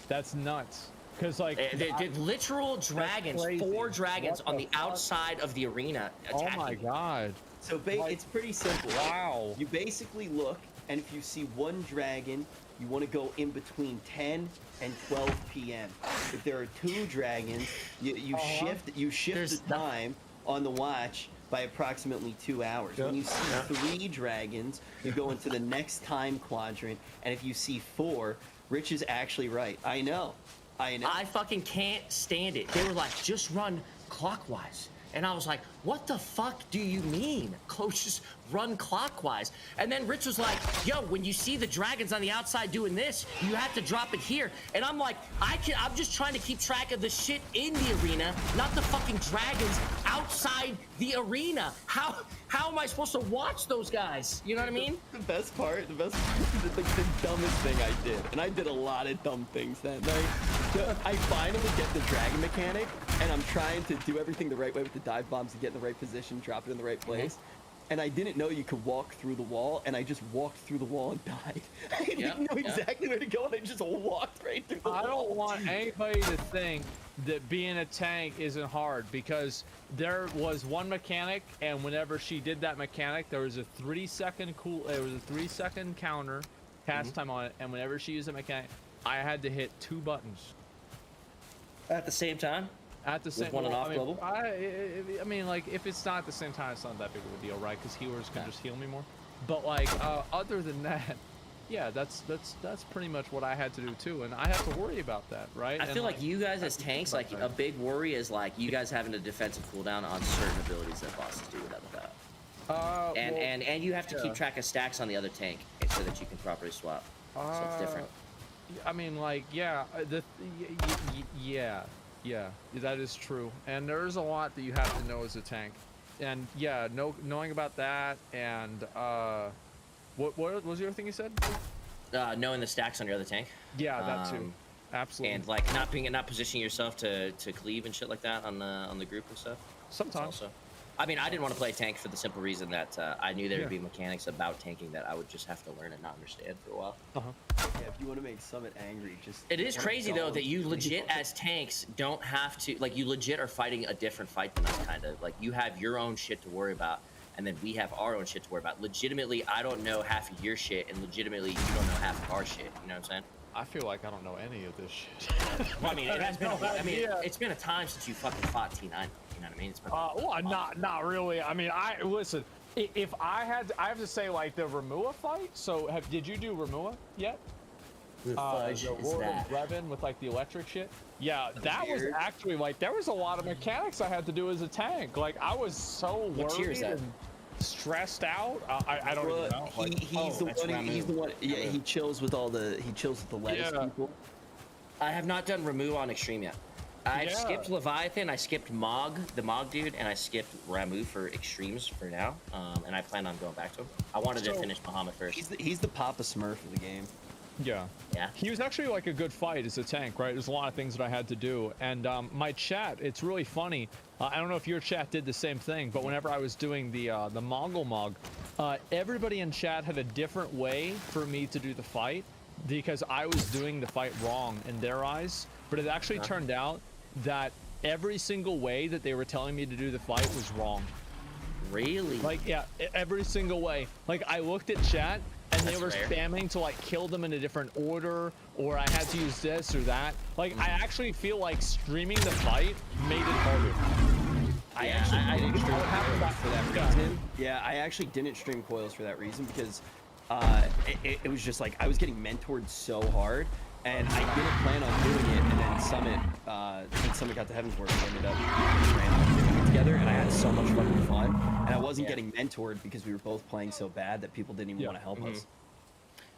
That's nuts. Because, like... They're literal dragons, 4 dragons on the outside of the arena attacking. Oh my god. So it's pretty simple. Wow. You basically look, and if you see one dragon, you want to go in between 10 and 12 p.m. If there are 2 dragons, you shift the time on the watch by approximately 2 hours. When you see 3 dragons, you go into the next time quadrant, and if you see 4, Rich is actually right. I know. I fucking can't stand it. They were like, just run clockwise. And I was like, what the fuck do you mean? Coach, just run clockwise. And then Rich was like, yo, when you see the dragons on the outside doing this, you have to drop it here. And I'm like, I'm just trying to keep track of the shit in the arena, not the fucking dragons outside the arena. How am I supposed to watch those guys? You know what I mean? The best part is the dumbest thing I did, and I did a lot of dumb things that night. I finally get the dragon mechanic, and I'm trying to do everything the right way with the dive bombs to get in the right position, drop it in the right place. And I didn't know you could walk through the wall, and I just walked through the wall and died. I didn't know exactly where to go, and I just walked right through the wall. I don't want anybody to think that being a tank isn't hard, because there was one mechanic, and whenever she did that mechanic, there was a 3-second counter cast time on it, and whenever she used a mechanic, I had to hit 2 buttons At the same time? at the same With one and off global? I mean, like, if it's not at the same time, it's not that big of a deal, right? Because healers can just heal me more. But like, other than that, yeah, that's pretty much what I had to do too, and I have to worry about that, right? I feel like you guys as tanks, like a big worry is like you guys having a defensive cooldown on certain abilities that bosses do without a doubt. And you have to keep track of stacks on the other tank so that you can properly swap. So it's different. I mean, like, yeah, yeah, that is true, and there's a lot that you have to know as a tank, and yeah, knowing about that, and what was the other thing you said? Knowing the stacks on your other tank. Yeah, that too. Absolutely. And like not positioning yourself to cleave and shit like that on the group and stuff. Sometimes. Also, I mean, I didn't want to play tank for the simple reason that I knew there would be mechanics about tanking that I would just have to learn and not understand for a while. Yeah, if you want to make Summit angry, just... It is crazy though that you legit as tanks don't have to, like, you legit are fighting a different fight than us, kind of. Like, you have your own shit to worry about, and then we have our own shit to worry about. Legitimately, I don't know half of your shit, and legitimately, you don't know half of our shit. You know what I'm saying? I feel like I don't know any of this shit. Well, I mean, it has been. It's been a time since you fucking fought T9. You know what I mean? It's been well, not really. I mean, listen. If I have to say, like, the Remua fight. So, did you do Remua yet? The fudge the is War that? of Revan with like the electric shit. Yeah, that was actually like there was a lot of mechanics I had to do as a tank. Like I was so worried and stressed out. I don't even know. Like, he's the one. Yeah, he chills with the lettuce people. I have not done Ramu on Extreme yet. I've skipped Leviathan, I skipped Mog, the Mog dude, and I skipped Ramu for Extremes for now. And I plan on going back to him. I wanted to finish Muhammad first. He's the Papa Smurf of the game. Yeah. He was actually like a good fight as a tank, right? There's a lot of things that I had to do. And my chat, it's really funny. I don't know if your chat did the same thing, but whenever I was doing the Mongol Mog, everybody in chat had a different way for me to do the fight because I was doing the fight wrong in their eyes. But it actually turned out that every single way that they were telling me to do the fight was wrong. Really? Like, yeah, every single way. Like, I looked at chat, and they were spamming to like kill them in a different order, or I had to use this or that. Like I actually feel like streaming the fight made it harder. I didn't stream Coils for that reason. Yeah, I actually didn't stream Coils for that reason because it was just like I was getting mentored so hard, and I didn't plan on doing it. And then Summit got to Heaven's Word, we ended up doing it together, and I had so much fucking fun. And I wasn't getting mentored because we were both playing so bad that people didn't even want to help us.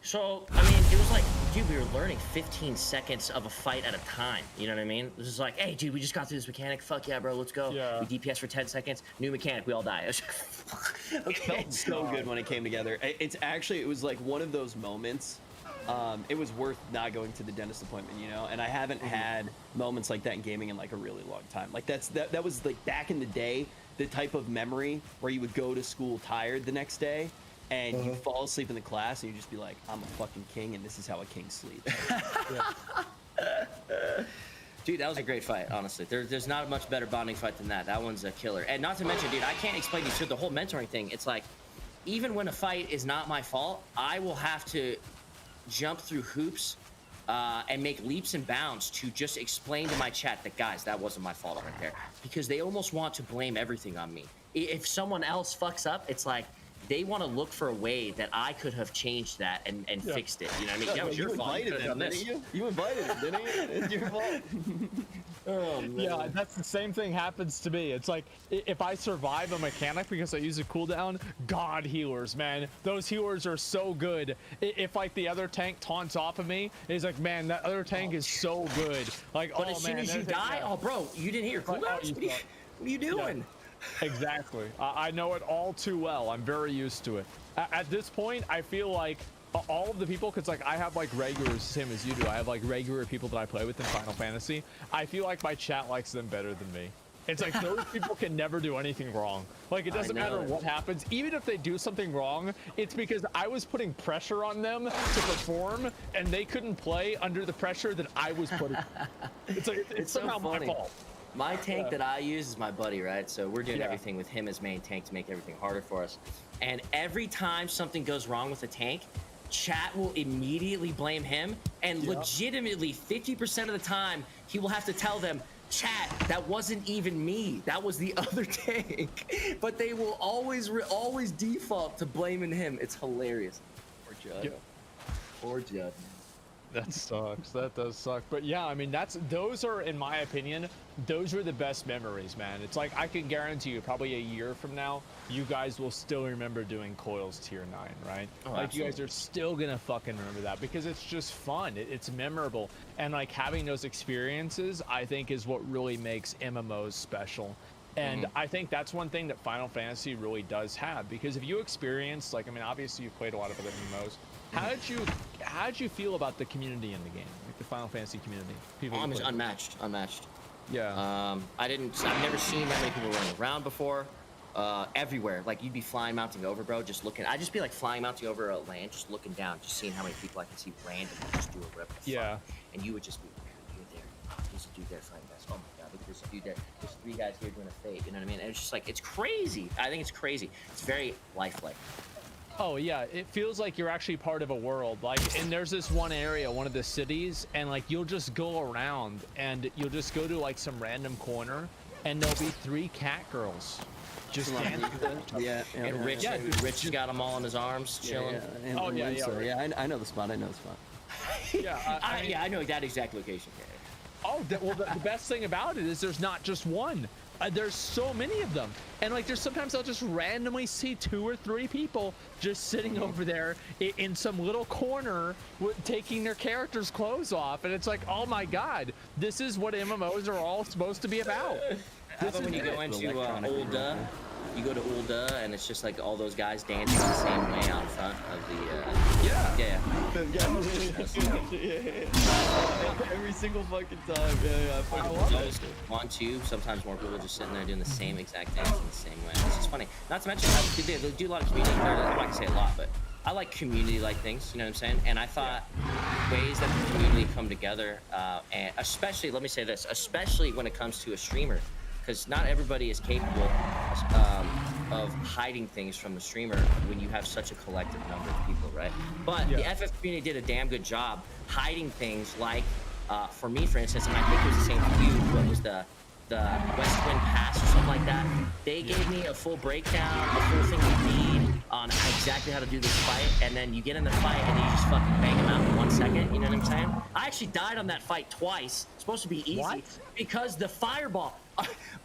So, I mean, it was like, dude, we were learning 15 seconds of a fight at a time. You know what I mean? This is like, hey, dude, we just got through this mechanic. Fuck yeah, bro, let's go. Yeah. We DPS for 10 seconds. New mechanic, we all die. It felt so good when it came together. It was like one of those moments. It was worth not going to the dentist appointment, you know? And I haven't had moments like that in gaming in like a really long time. Like that was like back in the day, the type of memory where you would go to school tired the next day and you fall asleep in the class and you just be like, I'm a fucking king and this is how a king sleeps. Dude, that was a great fight, honestly. There's not a much better bonding fight than that. That one's a killer. And not to mention, dude, I can't explain to you the whole mentoring thing. It's like, even when a fight is not my fault, I will have to jump through hoops and make leaps and bounds to just explain to my chat that, guys, that wasn't my fault right there, because they almost want to blame everything on me. If someone else fucks up, it's like they want to look for a way that I could have changed that and fixed it. You know what I mean? Yeah, It was your fault. You invited him, didn't you? You invited him, didn't you? It's your fault. Oh, man. Yeah, that's the same thing happens to me. It's like if I survive a mechanic because I use a cooldown, God healers, man, those healers are so good. If like the other tank taunts off of me, he's like, man, that other tank is so good. Like, But oh, as soon man, as you die, oh, bro, you didn't hit your cooldowns? What are you doing? Yeah. Exactly. I know it all too well. I'm very used to it. At this point, I feel like all of the people, because like I have like regulars, same as you do. I have like regular people that I play with in Final Fantasy. I feel like my chat likes them better than me. It's like those people can never do anything wrong. Like it doesn't matter what happens. Even if they do something wrong, it's because I was putting pressure on them to perform, and they couldn't play under the pressure that I was putting. It's like it's somehow so funny. my fault. My tank that I use is my buddy, right? So we're doing Yeah. everything with him as main tank to make everything harder for us. And every time something goes wrong with the tank, chat will immediately blame him. And legitimately, 50% of the time, he will have to tell them, chat, that wasn't even me. That was the other tank. But they will always default to blaming him. It's hilarious. Poor Judd. Yeah. Poor Judd. That sucks. That does suck. But yeah, I mean, those are, in my opinion, those are the best memories, man. It's like I can guarantee you, probably a year from now, you guys will still remember doing Coils Tier 9, right? Oh, like absolutely. you guys are still gonna fucking remember that because it's just fun. It's memorable, and like having those experiences, I think, is what really makes MMOs special. And I think that's one thing that Final Fantasy really does have, because if you experience, like, I mean, obviously you've played a lot of other MMOs. How did you feel about the community in the game, like the Final Fantasy community? People who played it? Unmatched. Yeah. I've never seen that many people running around before. Everywhere, like you'd be flying, mounting over, bro, just looking. I'd just be like flying, mounting over a land, just looking down, just seeing how many people I can see randomly just do a rip. Yeah. And you would just be, dude there, there's a dude there fighting guys. Oh my god, look, there's a dude there. There's 3 guys here doing a fade. You know what I mean? And it's just like, it's crazy. I think it's crazy. It's very lifelike. Oh yeah, it feels like you're actually part of a world. Like, and there's this one area, one of the cities, and like you'll just go around and you'll just go to like some random corner, and there'll be 3 cat girls just dancing. And Rich has got them all in his arms, chilling. I know the spot. I know the spot. Yeah, I know that exact location. Oh, well, the best thing about it is there's not just one. There's so many of them, and like there's sometimes I'll just randomly see 2 or 3 people just sitting over there in some little corner taking their characters' clothes off, and it's like, oh my god, this is what MMOs are all supposed to be about. How about when you go into Ulda, you go to Ulda, and it's just like all those guys dancing the same way out front of the Every single fucking time. I love it. 1, 2, sometimes more people just sitting there doing the same exact dance in the same way. It's just funny. Not to mention, they do a lot of community. I'm not gonna say a lot, but I like community-like things. You know what I'm saying? And I thought ways that the community come together, and especially, let me say this, especially when it comes to a streamer, because not everybody is capable of hiding things from the streamer when you have such a collective number of people, right? But the FF community did a damn good job hiding things, like, for me, for instance, and I think it was the same for you, what was the West Wind Pass or something like that. They gave me a full breakdown, a full thing you need on exactly how to do this fight, and then you get in the fight and you just fucking bang them out in 1 second, you know what I'm saying? I actually died on that fight twice. It's supposed to be easy because the fireball,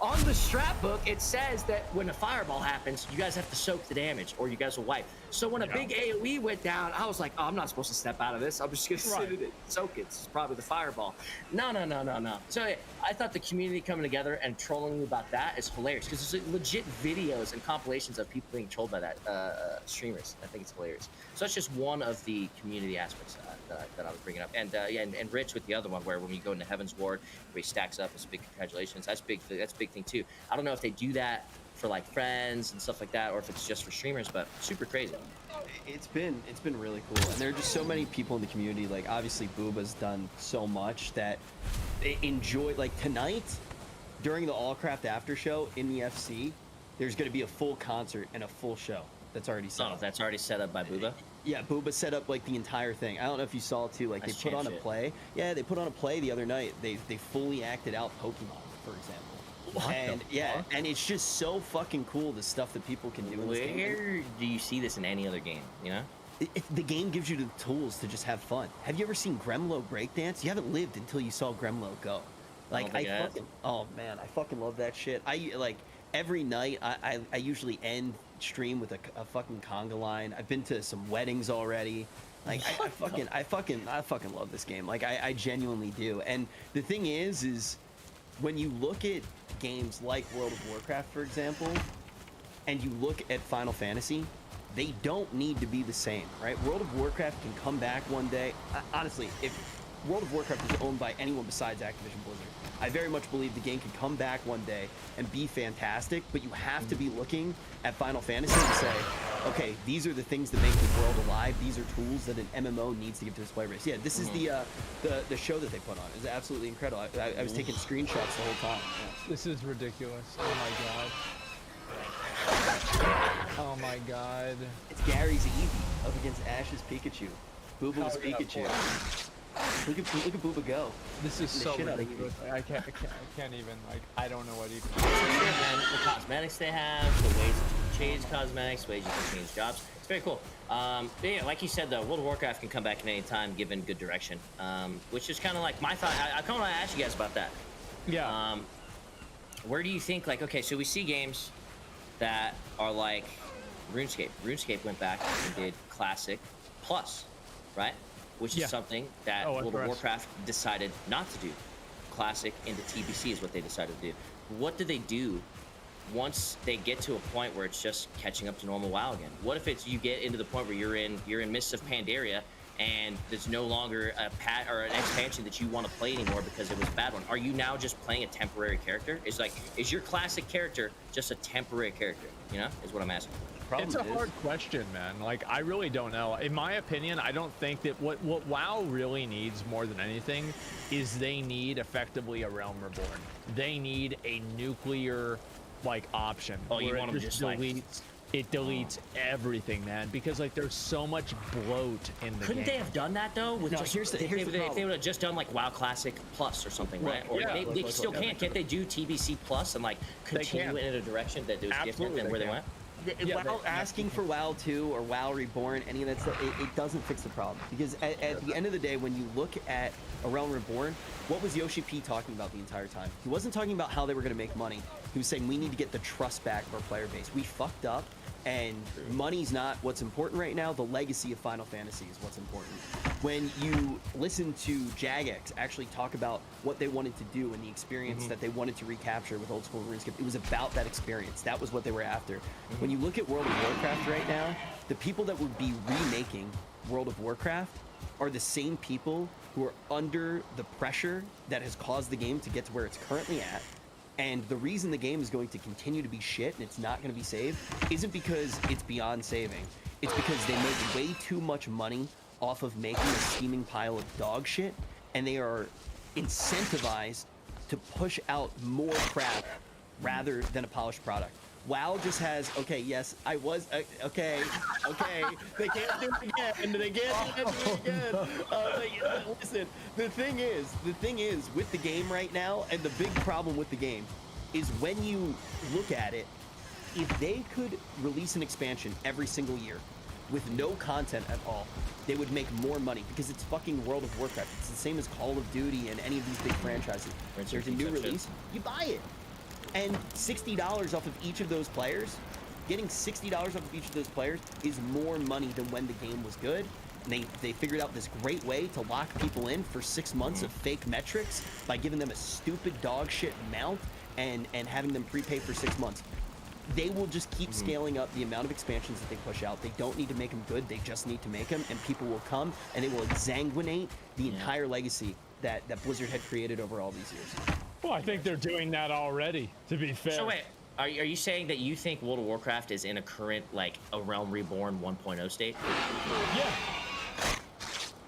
on the strat book, it says that when a fireball happens, you guys have to soak the damage or you guys will wipe. So when a big AoE went down, I was like, oh, I'm not supposed to step out of this. I'm just gonna sit in it, soak it. It's probably the fireball. No. So I thought the community coming together and trolling about that is hilarious, because there's legit videos and compilations of people being trolled by that streamers. I think it's hilarious. So that's just one of the community aspects that I was bringing up. And and Rich with the other one, where when you go into Heaven's Ward, where he stacks up, it's a big congratulations. That's big. That's a big thing too. I don't know if they do that for like friends and stuff like that, or if it's just for streamers, but super crazy. It's been really cool, and there are just so many people in the community. Like, obviously Booba's done so much that they enjoy. Like tonight, during the Allcraft after show in the FC, there's going to be a full concert and a full show that's already set up. That's already set up by Booba. Yeah, Booba set up like the entire thing. I don't know if you saw it too. Like That's they put on a shit. play. Yeah, they put on a play the other night. They fully acted out Pokemon, for example. What the And yeah, fuck? and it's just so fucking cool the stuff that people can do in this game. And Where do you see this in any other game? You know? the game gives you the tools to just have fun. Have you ever seen Gremlo breakdance? You haven't lived until you saw Gremlo go. Like think I have. fucking, oh man, I fucking love that shit. I like every night. I usually end stream with a fucking conga line. I've been to some weddings already. Like I fucking love this game. Like I genuinely do. And the thing is when you look at games like World of Warcraft, for example, and you look at Final Fantasy, they don't need to be the same, right? World of Warcraft can come back one day. Honestly, if World of Warcraft is owned by anyone besides Activision Blizzard, I very much believe the game can come back one day and be fantastic, but you have to be looking at Final Fantasy and say, okay, these are the things that make the world alive. These are tools that an MMO needs to give to its player base. Yeah, this is the show that they put on. It's absolutely incredible. I was taking screenshots the whole time. Yeah. This is ridiculous. Oh my god. Oh my god. It's Gary's Eevee up against Ash's Pikachu. Booba was How did that Pikachu. Look at Booba go. This is The so shit out of ridiculous. you. I can't even, like, I don't know what even. And the cosmetics they have, the ways to change cosmetics, ways you can change jobs. It's very cool. But yeah, like you said, though, World of Warcraft can come back at any time given good direction, which is kind of like my thought. I kind of want to ask you guys about that. Yeah. Where do you think, like, okay, so we see games that are like RuneScape. RuneScape went back and did Classic Plus, right? Which is something that World of Warcraft decided not to do. Classic into TBC is what they decided to do. What do they do once they get to a point where it's just catching up to normal WoW again? What if it's you get into the point where you're in Mists of Pandaria and there's no longer a pat or an expansion that you want to play anymore because it was a bad one? Are you now just playing a temporary character? Is your classic character just a temporary character? You know, is what I'm asking. It's a hard question, man. Like, I really don't know. In my opinion, I don't think that what WoW really needs more than anything is they need effectively a Realm Reborn. They need a nuclear, like, option. Oh, you want them just just deletes, like... It deletes everything, man, because, like, there's so much bloat in the game. Couldn't they have done that, though? With No, just, here's the if they problem. would have just done, like, WoW Classic Plus or something, right? Or they still can't. Can't they do TBC Plus and, like, continue it in a direction that is different than where they went? WoW asking for WoW 2 or WoW Reborn, any of that stuff, it doesn't fix the problem. Because at the end of the day, when you look at a Realm Reborn, what was Yoshi P talking about the entire time? He wasn't talking about how they were going to make money. He was saying we need to get the trust back of our player base. We fucked up, and money's not what's important right now. The legacy of Final Fantasy is what's important. When you listen to Jagex actually talk about what they wanted to do and the experience that they wanted to recapture with old school RuneScape, it was about that experience. That was what they were after. When you look at World of Warcraft right now, the people that would be remaking World of Warcraft are the same people who are under the pressure that has caused the game to get to where it's currently at. And the reason the game is going to continue to be shit and it's not going to be saved isn't because it's beyond saving. It's because they make way too much money off of making a steaming pile of dog shit, and they are incentivized to push out more crap rather than a polished product. WoW just has, okay, yes, I was, okay, they can't do it again, they can't do it again. Listen, the thing is, with the game right now, and the big problem with the game, is when you look at it, if they could release an expansion every single year, with no content at all, they would make more money because it's fucking World of Warcraft. It's the same as Call of Duty and any of these big franchises. There's a new release, you buy it. And $60 off of each of those players, getting $60 off of each of those players is more money than when the game was good. And they figured out this great way to lock people in for 6 months of fake metrics by giving them a stupid dog shit mount and having them prepay for 6 months. They will just keep scaling up the amount of expansions that they push out. They don't need to make them good. They just need to make them, and people will come, and they will exsanguinate the entire legacy that Blizzard had created over all these years. Well, I think they're doing that already, to be fair. So wait, are you saying that you think World of Warcraft is in a current, like, a Realm Reborn 1.0 state? Yeah.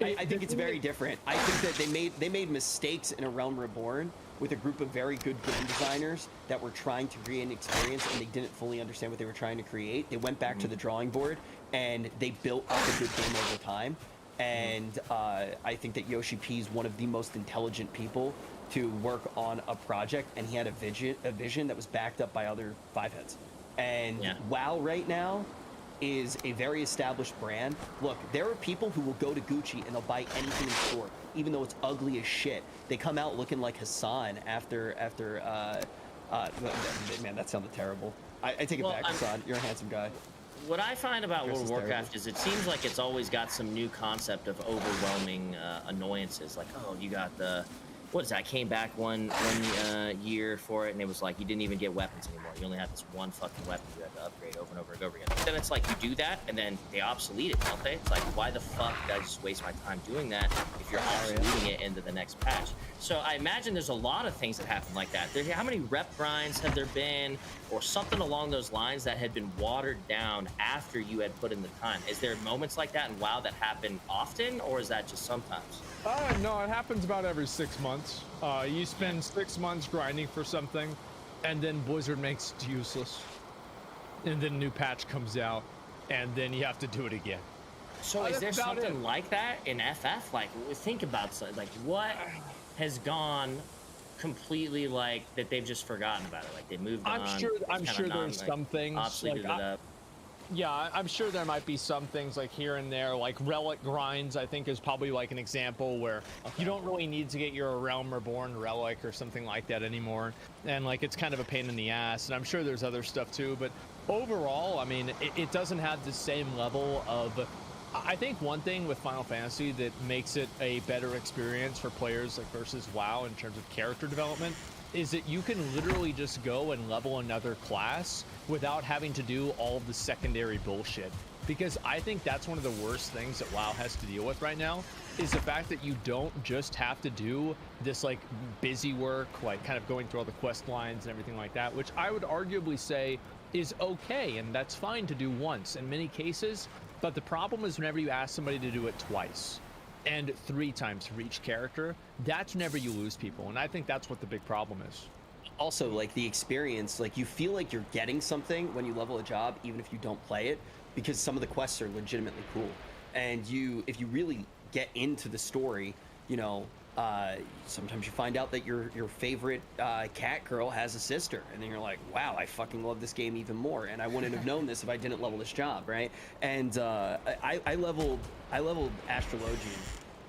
I think it's very different. I think that they made mistakes in a Realm Reborn with a group of very good game designers that were trying to create an experience, and they didn't fully understand what they were trying to create. They went back to the drawing board. and they built up a good game over time. And I think that Yoshi P is one of the most intelligent people to work on a project, and he had a vision that was backed up by other five heads. And WoW right now is a very established brand. Look, there are people who will go to Gucci and they'll buy anything in the store, even though it's ugly as shit. They come out looking like Hassan after man, that sounded terrible. I take it back, Hassan. You're a handsome guy. What I find about World of Warcraft is it seems like it's always got some new concept of overwhelming annoyances. Like, oh, you got the, what is that? I came back one year for it, and it was like you didn't even get weapons anymore. You only had this one fucking weapon you had to upgrade over and over and over again. But then it's like you do that, and then they obsolete it, don't they? It's like, why the fuck did I just waste my time doing that if you're obsoleting it into the next patch? So I imagine there's a lot of things that happen like that. How many rep grinds have there been, or something along those lines that had been watered down after you had put in the time? Is there moments like that in WoW that happen often, or is that just sometimes? No, it happens about every 6 months. You spend 6 months grinding for something, and then Blizzard makes it useless. And then a new patch comes out, and then you have to do it again. So is there something like that in FF? Like, think about something. Like, what has gone completely, like, that they've just forgotten about it? Like, they moved on. I'm sure there's some things. Like, yeah, I'm sure there might be some things like here and there, like relic grinds, I think is probably like an example where you don't really need to get your Realm Reborn relic or something like that anymore. And like, it's kind of a pain in the ass. And I'm sure there's other stuff too, but overall, I mean, it doesn't have the same level of, I think one thing with Final Fantasy that makes it a better experience for players like versus WoW in terms of character development is that you can literally just go and level another class without having to do all of the secondary bullshit. Because I think that's one of the worst things that WoW has to deal with right now, is the fact that you don't just have to do this like busy work, like kind of going through all the quest lines and everything like that, which I would arguably say is okay, and that's fine to do once in many cases. But the problem is whenever you ask somebody to do it twice and 3 times for each character, that's whenever you lose people. And I think that's what the big problem is. Also, like, the experience, like, you feel like you're getting something when you level a job, even if you don't play it, because some of the quests are legitimately cool. And if you really get into the story, you know, sometimes you find out that your favorite cat girl has a sister, and then you're like, wow, I fucking love this game even more, and I wouldn't have known this if I didn't level this job, right? And I leveled Astrologian,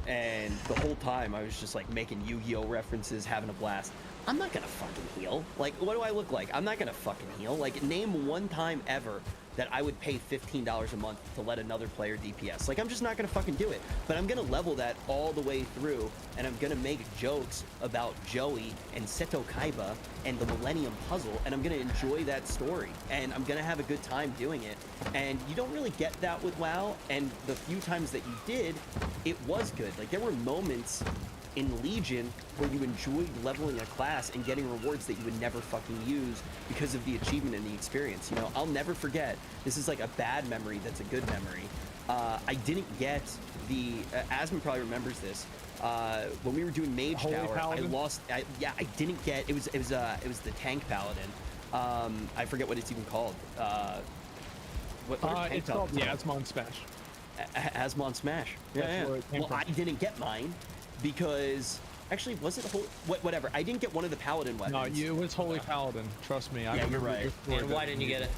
and the whole time I was just like making Yu-Gi-Oh references, having a blast. I'm not gonna fucking heal. Like, what do I look like? I'm not gonna fucking heal. Like, name one time ever that I would pay $15 a month to let another player DPS. Like, I'm just not gonna fucking do it. But I'm gonna level that all the way through, and I'm gonna make jokes about Joey and Seto Kaiba and the Millennium Puzzle, and I'm gonna enjoy that story, and I'm gonna have a good time doing it. And you don't really get that with WoW, and the few times that you did, it was good. Like, there were moments in Legion where you enjoyed leveling a class and getting rewards that you would never fucking use because of the achievement and the experience. You know, I'll never forget, this is like a bad memory that's a good memory. I didn't get the Asmund probably remembers this, when we were doing Mage Holy Tower. Paladin? I didn't get it was the tank paladin. I forget what it's even called. What tank it's called Asmon Smash. Asmon Smash. Yeah. Well, I didn't get mine because actually, was it whatever? I didn't get one of the paladin weapons. No, it was Holy Paladin. Trust me. Yeah, you're right. And why didn't you get it?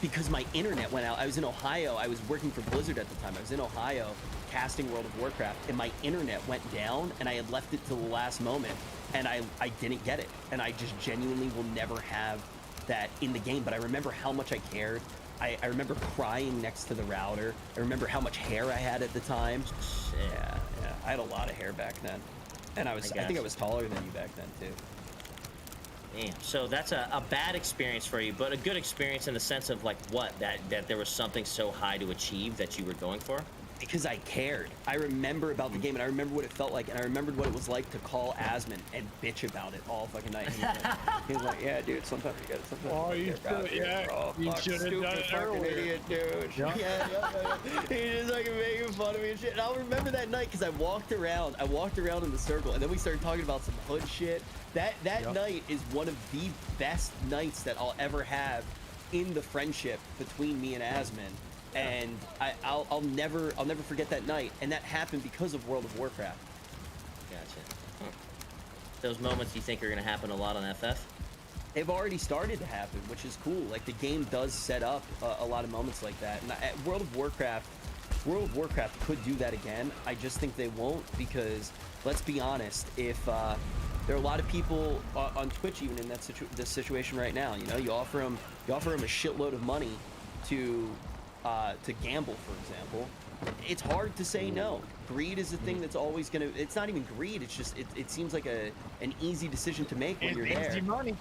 Because my internet went out. I was in Ohio. I was working for Blizzard at the time. I was in Ohio casting World of Warcraft, and my internet went down, and I had left it till the last moment, and I didn't get it. And I just genuinely will never have that in the game. But I remember how much I cared. I remember crying next to the router. I remember how much hair I had at the time. Yeah. I had a lot of hair back then. And I think I was taller than you back then, too. Damn. So that's a bad experience for you, but a good experience in the sense of, like, what? That there was something so high to achieve that you were going for? Because I cared. I remember about the game, and I remember what it felt like, and I remembered what it was like to call Asmund and bitch about it all fucking night. He was like, yeah, dude, sometimes you gotta, sometimes you should have done it earlier. Idiot, dude. Yeah. He's just like making fun of me and shit. And I'll remember that night, because I walked around in the circle, and then we started talking about some hood shit. That night is one of the best nights that I'll ever have in the friendship between me and Asmund. And I'll never forget that night. And that happened because of World of Warcraft. Gotcha. Huh. Those moments you think are gonna happen a lot on FF? They've already started to happen, which is cool. Like the game does set up a lot of moments like that. And World of Warcraft could do that again. I just think they won't, because let's be honest, if there are a lot of people on Twitch even in that this situation right now. You know, you offer them a shitload of money to gamble, for example. It's hard to say no. Greed is a thing that's always gonna. It's not even greed. It's just it seems like an easy decision to make when you're there. Easy money.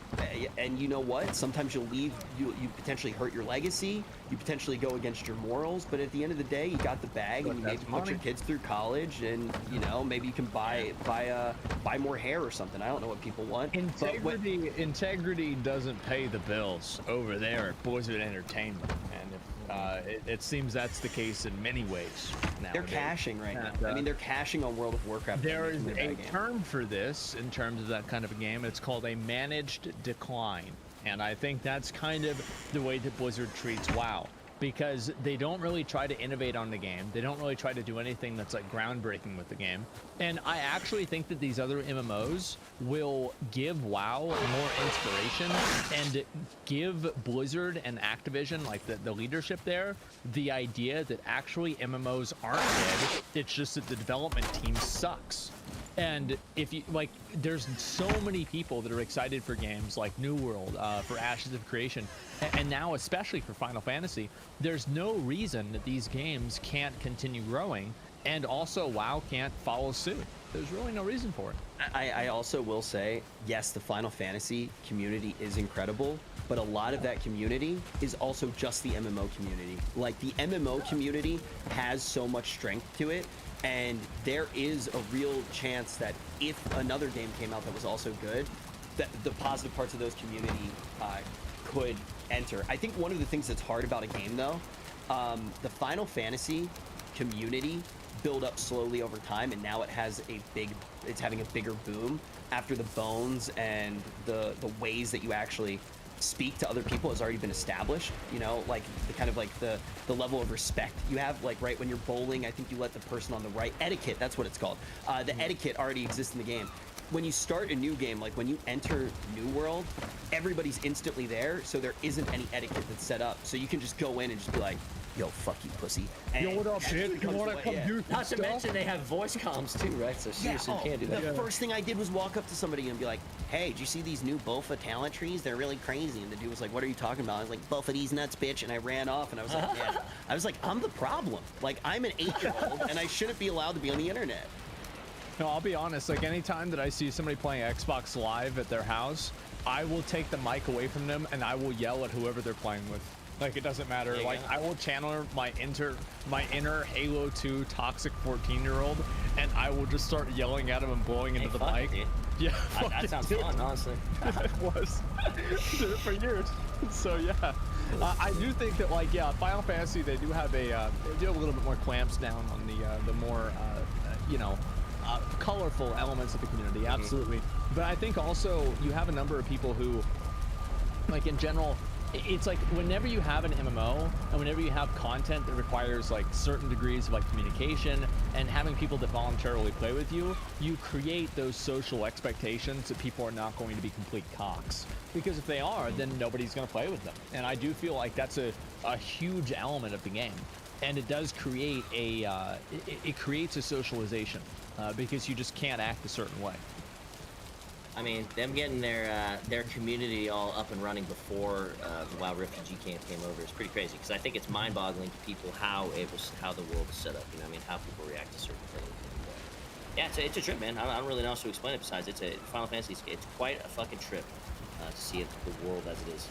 And you know what? Sometimes you'll leave. You potentially hurt your legacy. You potentially go against your morals. But at the end of the day, you got the bag, and you maybe put your kids through college, and you know maybe you can buy more hair or something. I don't know what people want. Integrity doesn't pay the bills over there at Blizzard Entertainment, and it seems that's the case in many ways nowadays. They're cashing right now. I mean, they're cashing on World of Warcraft. There is a term for this in terms of that kind of a game. It's called a managed decline. And I think that's kind of the way that Blizzard treats WoW, because they don't really try to innovate on the game. They don't really try to do anything that's like groundbreaking with the game. And I actually think that these other MMOs will give WoW more inspiration and give Blizzard and Activision, like the leadership there, the idea that actually MMOs aren't dead. It's just that the development team sucks. And if you like, there's so many people that are excited for games like New World, for Ashes of Creation, and now especially for Final Fantasy. There's no reason that these games can't continue growing, and also WoW can't follow suit. There's really no reason for it. I also will say, yes, the Final Fantasy community is incredible, but a lot of that community is also just the MMO community. Like the MMO community has so much strength to it. And there is a real chance that if another game came out that was also good, that the positive parts of those community could enter. I think one of the things that's hard about a game, though, the Final Fantasy community build up slowly over time, and now it's having a bigger boom after the bones and the ways that you actually speak to other people has already been established. You know, like the kind of like the level of respect you have, like right when you're bowling, I think you let the person on the right, etiquette, that's what it's called. The etiquette already exists in the game. When you start a new game, like when you enter New World, everybody's instantly there, so there isn't any etiquette that's set up, so you can just go in and just be like, yo, fuck you, pussy. And yo, what up, bitch? You wanna come do Not to mention they have voice comms too, right? So seriously, you can't do that. The first thing I did was walk up to somebody and be like, hey, did you see these new Bofa talent trees? They're really crazy. And the dude was like, what are you talking about? I was like, Bofa these nuts, bitch. And I ran off, and I was like, yeah. I was like, I'm the problem. Like, I'm an 8-year-old, and I shouldn't be allowed to be on the internet. No, I'll be honest, like anytime that I see somebody playing Xbox Live at their house, I will take the mic away from them and I will yell at whoever they're playing with. Like, it doesn't matter. Like, I will channel my inner Halo 2 toxic 14-year-old, and I will just start yelling at him and blowing into the mic. Dude. Yeah, that sounds fun, honestly. It was. Did it for years. So yeah, I do think that, like, yeah, Final Fantasy, they do have a little bit more clamps down on the more you know, colorful elements of the community. Absolutely. But I think also you have a number of people who, like, in general, it's like whenever you have an MMO and whenever you have content that requires like certain degrees of like communication and having people that voluntarily play with you, you create those social expectations that people are not going to be complete cocks. Because if they are, then nobody's going to play with them. And I do feel like that's a huge element of the game. And it does create it creates a socialization because you just can't act a certain way. I mean, them getting their community all up and running before the WoW refugee camp came over is pretty crazy, because I think it's mind-boggling to people how the world is set up. You know, I mean, how people react to certain things. And, yeah, it's a trip, man. I don't really know how to explain it. Besides, Final Fantasy. It's quite a fucking trip to see the world as it is.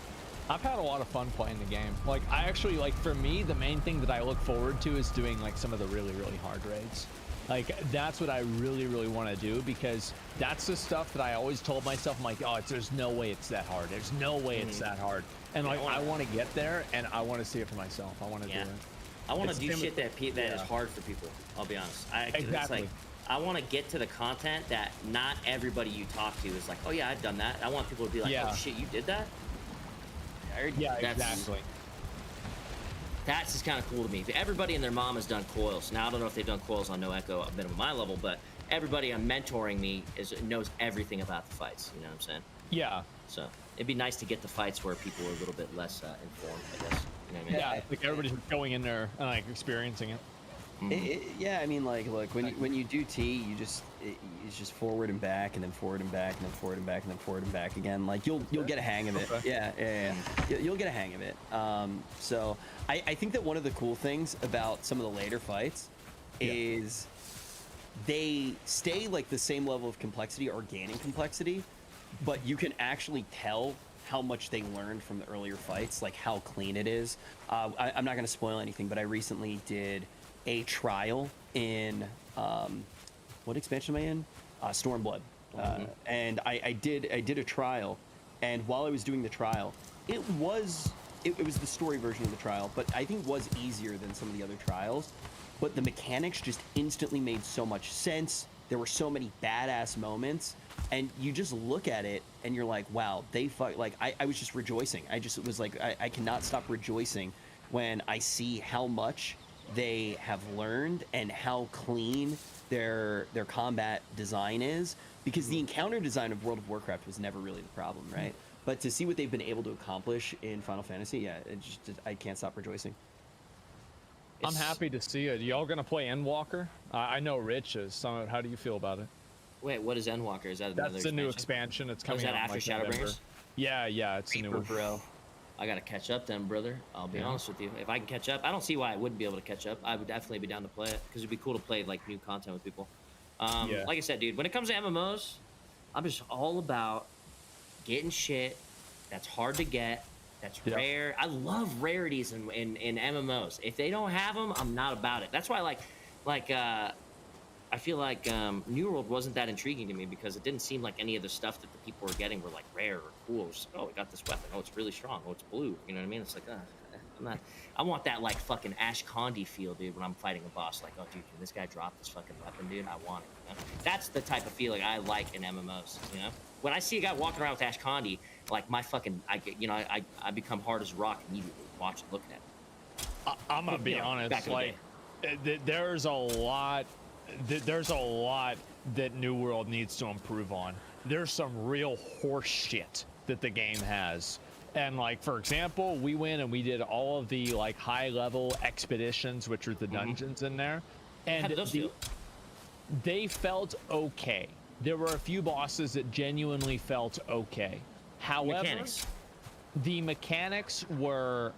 I've had a lot of fun playing the game. Like, I actually, like, for me, the main thing that I look forward to is doing like some of the really, really hard raids. Like, that's what I really, really want to do, because that's the stuff that I always told myself. I'm like, oh, there's no way it's that hard. There's no way it's that hard. And like, I want to get there, and I want to see it for myself. I want to do it. I want to do shit that is hard for people. I'll be honest. Exactly. It's like, I want to get to the content that not everybody you talk to is like, oh yeah, I've done that. I want people to be like, oh shit, you did that? Yeah, exactly. That's just kind of cool to me. Everybody and their mom has done coils. Now I don't know if they've done coils on No Echo. I've been at my level, but everybody I'm mentoring me knows everything about the fights. You know what I'm saying? Yeah. So it'd be nice to get the fights where people are a little bit less informed, I guess. You know what I mean? Yeah, like everybody's going in there and like experiencing it. Yeah, I mean, like, look, when you do T, it's just forward and back, and then forward and back, and then forward and back, and then forward and back again. Like, you'll get a hang of it. Okay. Yeah. You'll get a hang of it. So I think that one of the cool things about some of the later fights is they stay like the same level of complexity or gaining complexity, but you can actually tell how much they learned from the earlier fights, like how clean it is. I'm not going to spoil anything, but I recently did a trial in what expansion am I in? Stormblood. And I did a trial, and while I was doing the trial, it was the story version of the trial, but I think was easier than some of the other trials. But the mechanics just instantly made so much sense. There were so many badass moments, and you just look at it and you're like, wow, I was just rejoicing. I just was like, I cannot stop rejoicing when I see how much they have learned and how clean their combat design is, because the encounter design of World of Warcraft was never really the problem, right? But to see what they've been able to accomplish in Final Fantasy, I can't stop rejoicing. I'm happy to see it. Y'all gonna play Endwalker? I know Rich is. How do you feel about it? Wait, what is Endwalker? Is that another That's the new expansion. It's coming is that out after like Shadowbringers? November. Yeah, it's a new one. Bro. I gotta catch up then, brother. I'll be honest with you. If I can catch up, I don't see why I wouldn't be able to catch up. I would definitely be down to play it because it'd be cool to play like new content with people. Like I said, dude, when it comes to MMOs, I'm just all about getting shit that's hard to get, that's rare. I love rarities in MMOs. If they don't have them, I'm not about it. That's why I feel like New World wasn't that intriguing to me because it didn't seem like any of the stuff that the people were getting were like rare or cool. It was like, oh, we got this weapon. Oh, it's really strong. Oh, it's blue. You know what I mean? It's like, I want that like fucking Ash Condi feel, dude, when I'm fighting a boss. Like, oh, dude, can this guy drop this fucking weapon, dude? I want it. You know? That's the type of feeling I like in MMOs. You know, when I see a guy walking around with Ash Condi, like I become hard as a rock immediately watching, looking at it. I'm gonna be honest. Like, there's a lot that New World needs to improve on. There's some real horse shit that the game has. And like, for example, we went and we did all of the like high level expeditions, which are the dungeons in there. And how did those feel? They felt okay. There were a few bosses that genuinely felt okay. However, the mechanics were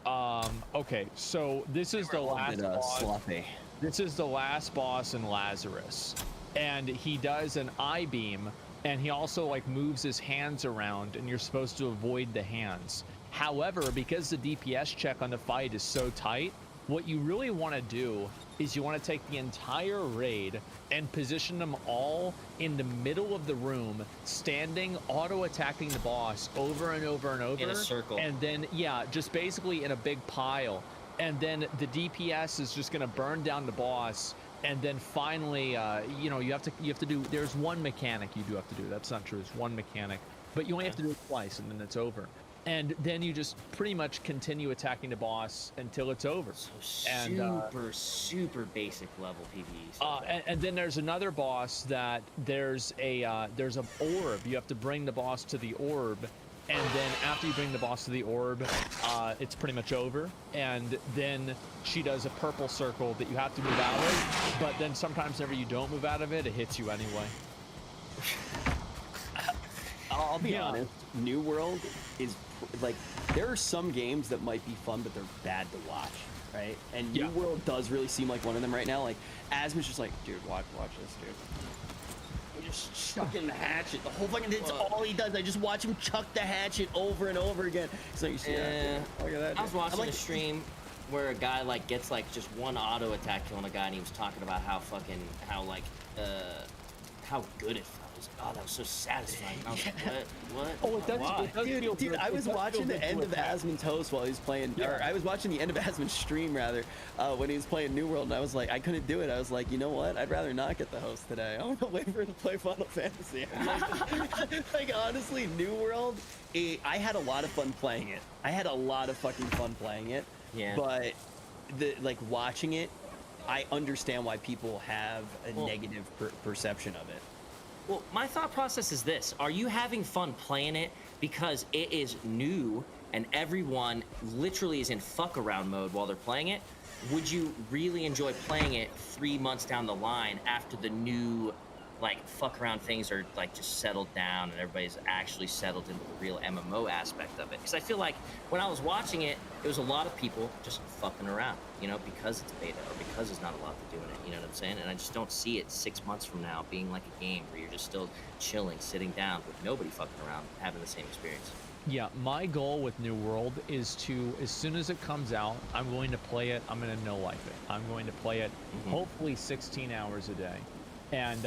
okay. So this is the last boss. Sloppy. This is the last boss in Lazarus, and he does an I-beam, and he also like moves his hands around, and you're supposed to avoid the hands. However, because the DPS check on the fight is so tight, what you really want to do is you want to take the entire raid and position them all in the middle of the room, standing, auto-attacking the boss over and over and over. In a circle. And then, just basically in a big pile. And then the DPS is just going to burn down the boss. And then finally, you have to do, there's one mechanic you do have to do. That's not true. It's one mechanic. But you only have to do it twice, and then it's over. And then you just pretty much continue attacking the boss until it's over. So super basic level PvE. And then there's another boss that there's an orb. You have to bring the boss to the orb. And then after you bring the boss to the orb, it's pretty much over. And then she does a purple circle that you have to move out of. But then sometimes whenever you don't move out of it, it hits you anyway. I'll be honest. New World is like, there are some games that might be fun, but they're bad to watch, right? And New World does really seem like one of them right now. Like, Asmon's just like, dude, watch this, dude. Just chucking the hatchet. The whole fucking, that's all he does. I just watch him chuck the hatchet over and over again. So you see that? Look at that. I was watching a stream where a guy like gets like just one auto attack killing a guy, and he was talking about how good it felt. Oh, that was so satisfying. I was like, what? Oh, it does feel dude, I was watching the end of Asmon's host while he was playing, or I was watching the end of Asmon's stream rather, when he was playing New World, and I was like, I couldn't do it. I was like, you know what? I'd rather not get the host today. I want to wait for him to play Final Fantasy. Like, honestly, New World, I had a lot of fun playing it. I had a lot of fucking fun playing it. Yeah. But like watching it, I understand why people have a negative perception of it. Well, my thought process is this. Are you having fun playing it because it is new and everyone literally is in fuck around mode while they're playing it? Would you really enjoy playing it 3 months down the line after the new, like, fuck around things are, like, just settled down and everybody's actually settled into the real MMO aspect of it? Because I feel like when I was watching it, it was a lot of people just fucking around, you know, because it's beta or because there's not a lot to do in it, you know what I'm saying? And I just don't see it 6 months from now being like a game where you're just still chilling, sitting down with nobody fucking around, having the same experience. Yeah, my goal with New World is to, as soon as it comes out, I'm going to play it. I'm going to no-life it. I'm going to play it hopefully 16 hours a day. And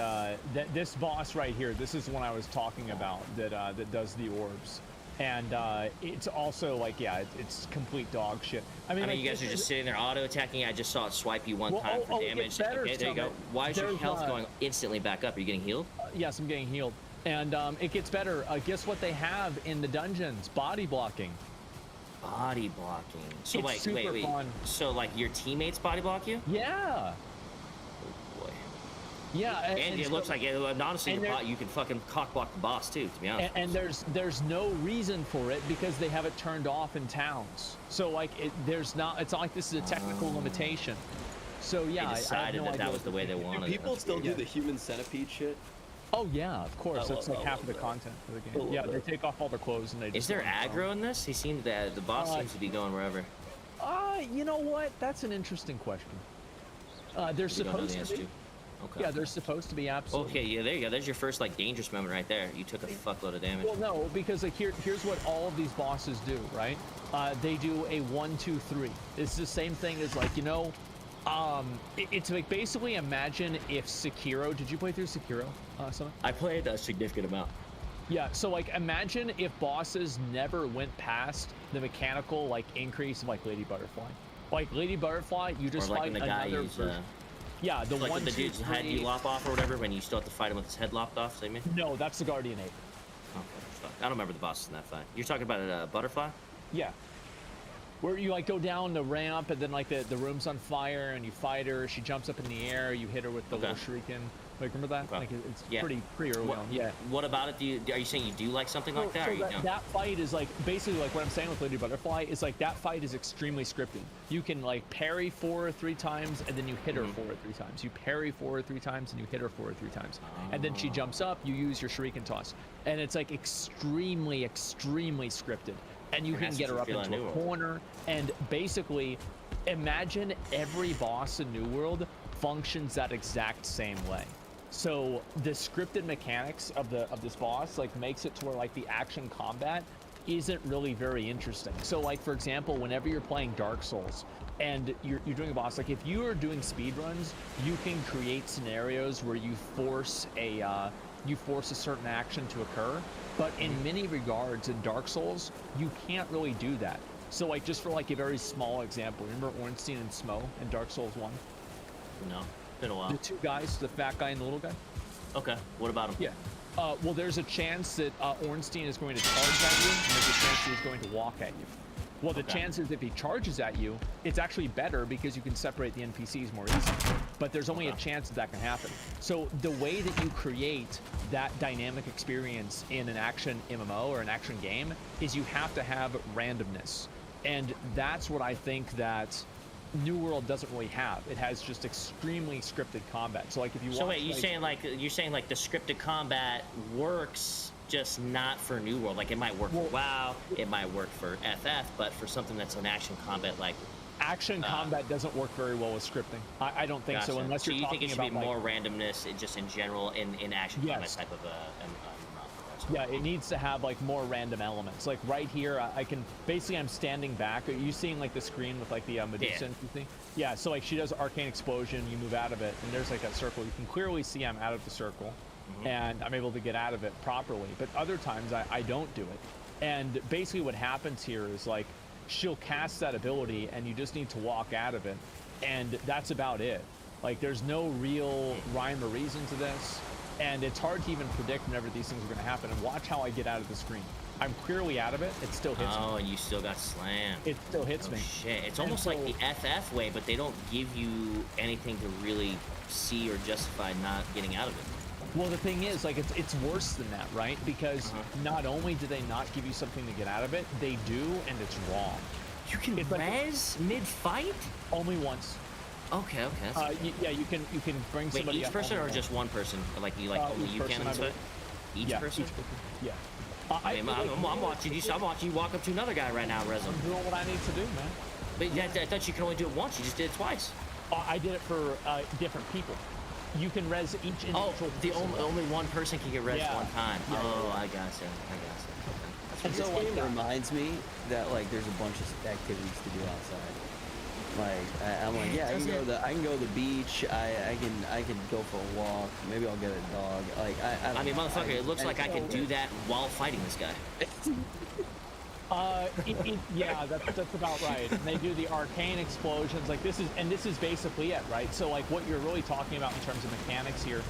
this boss right here, this is the one I was talking about that does the orbs. And it's also like, yeah, it's complete dog shit. I mean, like, you guys are just sitting there auto-attacking. I just saw it swipe you one time for damage. Okay, there you go. Why is your health going instantly back up? Are you getting healed? Yes, I'm getting healed. And it gets better. Guess what they have in the dungeons? Body blocking. Body blocking. So it's wait. super fun. So like your teammates body block you? Yeah. Oh boy. Yeah. And it looks like honestly, you can fucking cock block the boss too. To be honest. And there's no reason for it because they have it turned off in towns. So like it's not like this is a technical limitation. So yeah, they decided that was the way they wanted it. People still do the human centipede shit. Oh yeah, of course. That's like half of the content of the game. Yeah, they take off all their clothes and they just. Is there aggro in this? The boss seems to be going wherever. You know what? That's an interesting question. They're supposed to be. Okay. Yeah, they're supposed to be absolutely. Okay, yeah, there you go. There's your first like dangerous moment right there. You took a fuckload of damage. Well, no, because like here's what all of these bosses do, right? They do a 1, 2, 3. It's the same thing as like, you know, it's like basically imagine if Sekiro. Did you play through Sekiro? I played a significant amount. Yeah, so like imagine if bosses never went past the mechanical like increase of like Lady Butterfly. Like Lady Butterfly, you just like fight when the guy yeah, the like one when the dude's head you lop off or whatever, when you still have to fight him with his head lopped off, same me? No, that's the Guardian 8. Okay, fuck. I don't remember the bosses in that fight. You're talking about a butterfly? Yeah. Where you like go down the ramp and then like the room's on fire and you fight her, she jumps up in the air, you hit her with the little shuriken. Like remember that? Okay. Like it's pretty early on. Yeah. What about it? Are you saying you do like something like that? So or you don't? that fight is like basically like what I'm saying with Lady Butterfly is like that fight is extremely scripted. You can like parry for her 3 times and then you hit her for her 3 times. You parry for her 3 times and you hit her for her 3 times. And then she jumps up, you use your shuriken toss. And it's like extremely scripted. And you can get her up into a corner. And basically, imagine every boss in New World functions that exact same way. So the scripted mechanics of this boss like makes it to where like the action combat isn't really very interesting. So like for example, whenever you're playing Dark Souls and you're doing a boss, like if you are doing speed runs, you can create scenarios where you force a certain action to occur. But in many regards in Dark Souls, you can't really do that. So like just for like a very small example, remember Ornstein and Smo in Dark Souls 1? No, been a while. The 2 guys, the fat guy and the little guy? Okay, what about him? Yeah. Well, there's a chance that Ornstein is going to charge at you, and there's a chance he's going to walk at you. Well, the chance is if he charges at you, it's actually better because you can separate the NPCs more easily. But there's only a chance that can happen. So the way that you create that dynamic experience in an action MMO or an action game is you have to have randomness. And that's what I think that New World doesn't really have. It has just extremely scripted combat. So like if you So wait, you're saying like the scripted combat works just not for New World. Like it might work for WoW, it might work for FF, but for something that's an action combat like action combat doesn't work very well with scripting. I don't think so unless you're talking about think it should be more randomness just in general in action combat type of yeah, it needs to have like more random elements. Like right here, I'm standing back. Are you seeing like the screen with like the Medusa thing? Yeah, so like she does arcane explosion, you move out of it, and there's like that circle. You can clearly see I'm out of the circle, and I'm able to get out of it properly. But other times I don't do it. And basically what happens here is like she'll cast that ability, and you just need to walk out of it, and that's about it. Like there's no real rhyme or reason to this. And it's hard to even predict whenever these things are going to happen. And watch how I get out of the screen. I'm clearly out of it. It still hits me. Oh, and you still got slammed. It still hits Oh me. shit! It's And almost so- like the FF way, but they don't give you anything to really see or justify not getting out of it. Well, the thing is, like, it's worse than that, right? Because not only do they not give you something to get out of it, they do, and it's wrong. You can It's like- res mid-fight? Only once. Okay, okay. That's Yeah, you can bring Wait, somebody each up person only or just one person? Like you only each you person, can I in this fight? believe. Each Yeah, person? Yeah. I mean, I'm watching you. I'm watching you walk up to another guy right now, res him. I'm doing what I need to do, man. But I thought you could only do it once. You just did it twice. I did it for different people. You can res each individual. Oh, the person. only one person can get res Yeah. one time. Yeah, Oh, yeah. I gotcha. Okay. And This so, game like, reminds me that like there's a bunch of activities to do outside. Like I'm like, yeah, I can go to the beach. I can go for a walk. Maybe I'll get a dog. Like I mean, motherfucker, it looks like I could do that while fighting this guy. Yeah, that's about right. And they do the arcane explosions. Like this is basically it, right? So like what you're really talking about in terms of mechanics here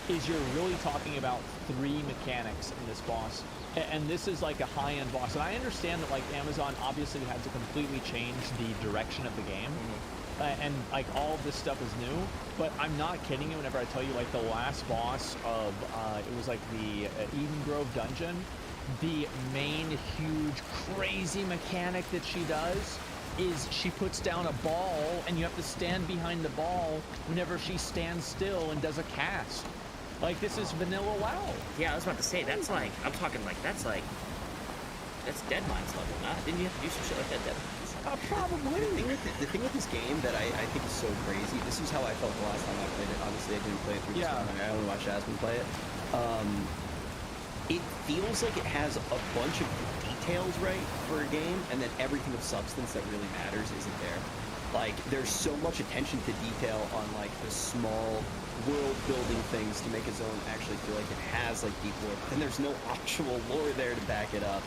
is you're really talking about 3 mechanics in this boss. And this is like a high-end boss. And I understand that like Amazon obviously had to completely change the direction of the game. And like all of this stuff is new, but I'm not kidding you whenever I tell you like the last boss of it was like the Eden Grove dungeon. The main huge crazy mechanic that she does is she puts down a ball and you have to stand behind the ball whenever she stands still and does a cast. Like this is vanilla WoW. Yeah, I was about to say that's like that's Dead Mind's level, not? Didn't you have to do some shit like that, Dead Minds? Probably. The thing with this game that I think is so crazy. This is how I felt the last time I played it. Obviously, I didn't play it through this time. I only watched Aspen play it. It feels like it has a bunch of details right for a game, and then everything of substance that really matters isn't there. Like there's so much attention to detail on like the small world building things to make a zone actually feel like it has like deep lore. But then there's no actual lore there to back it up.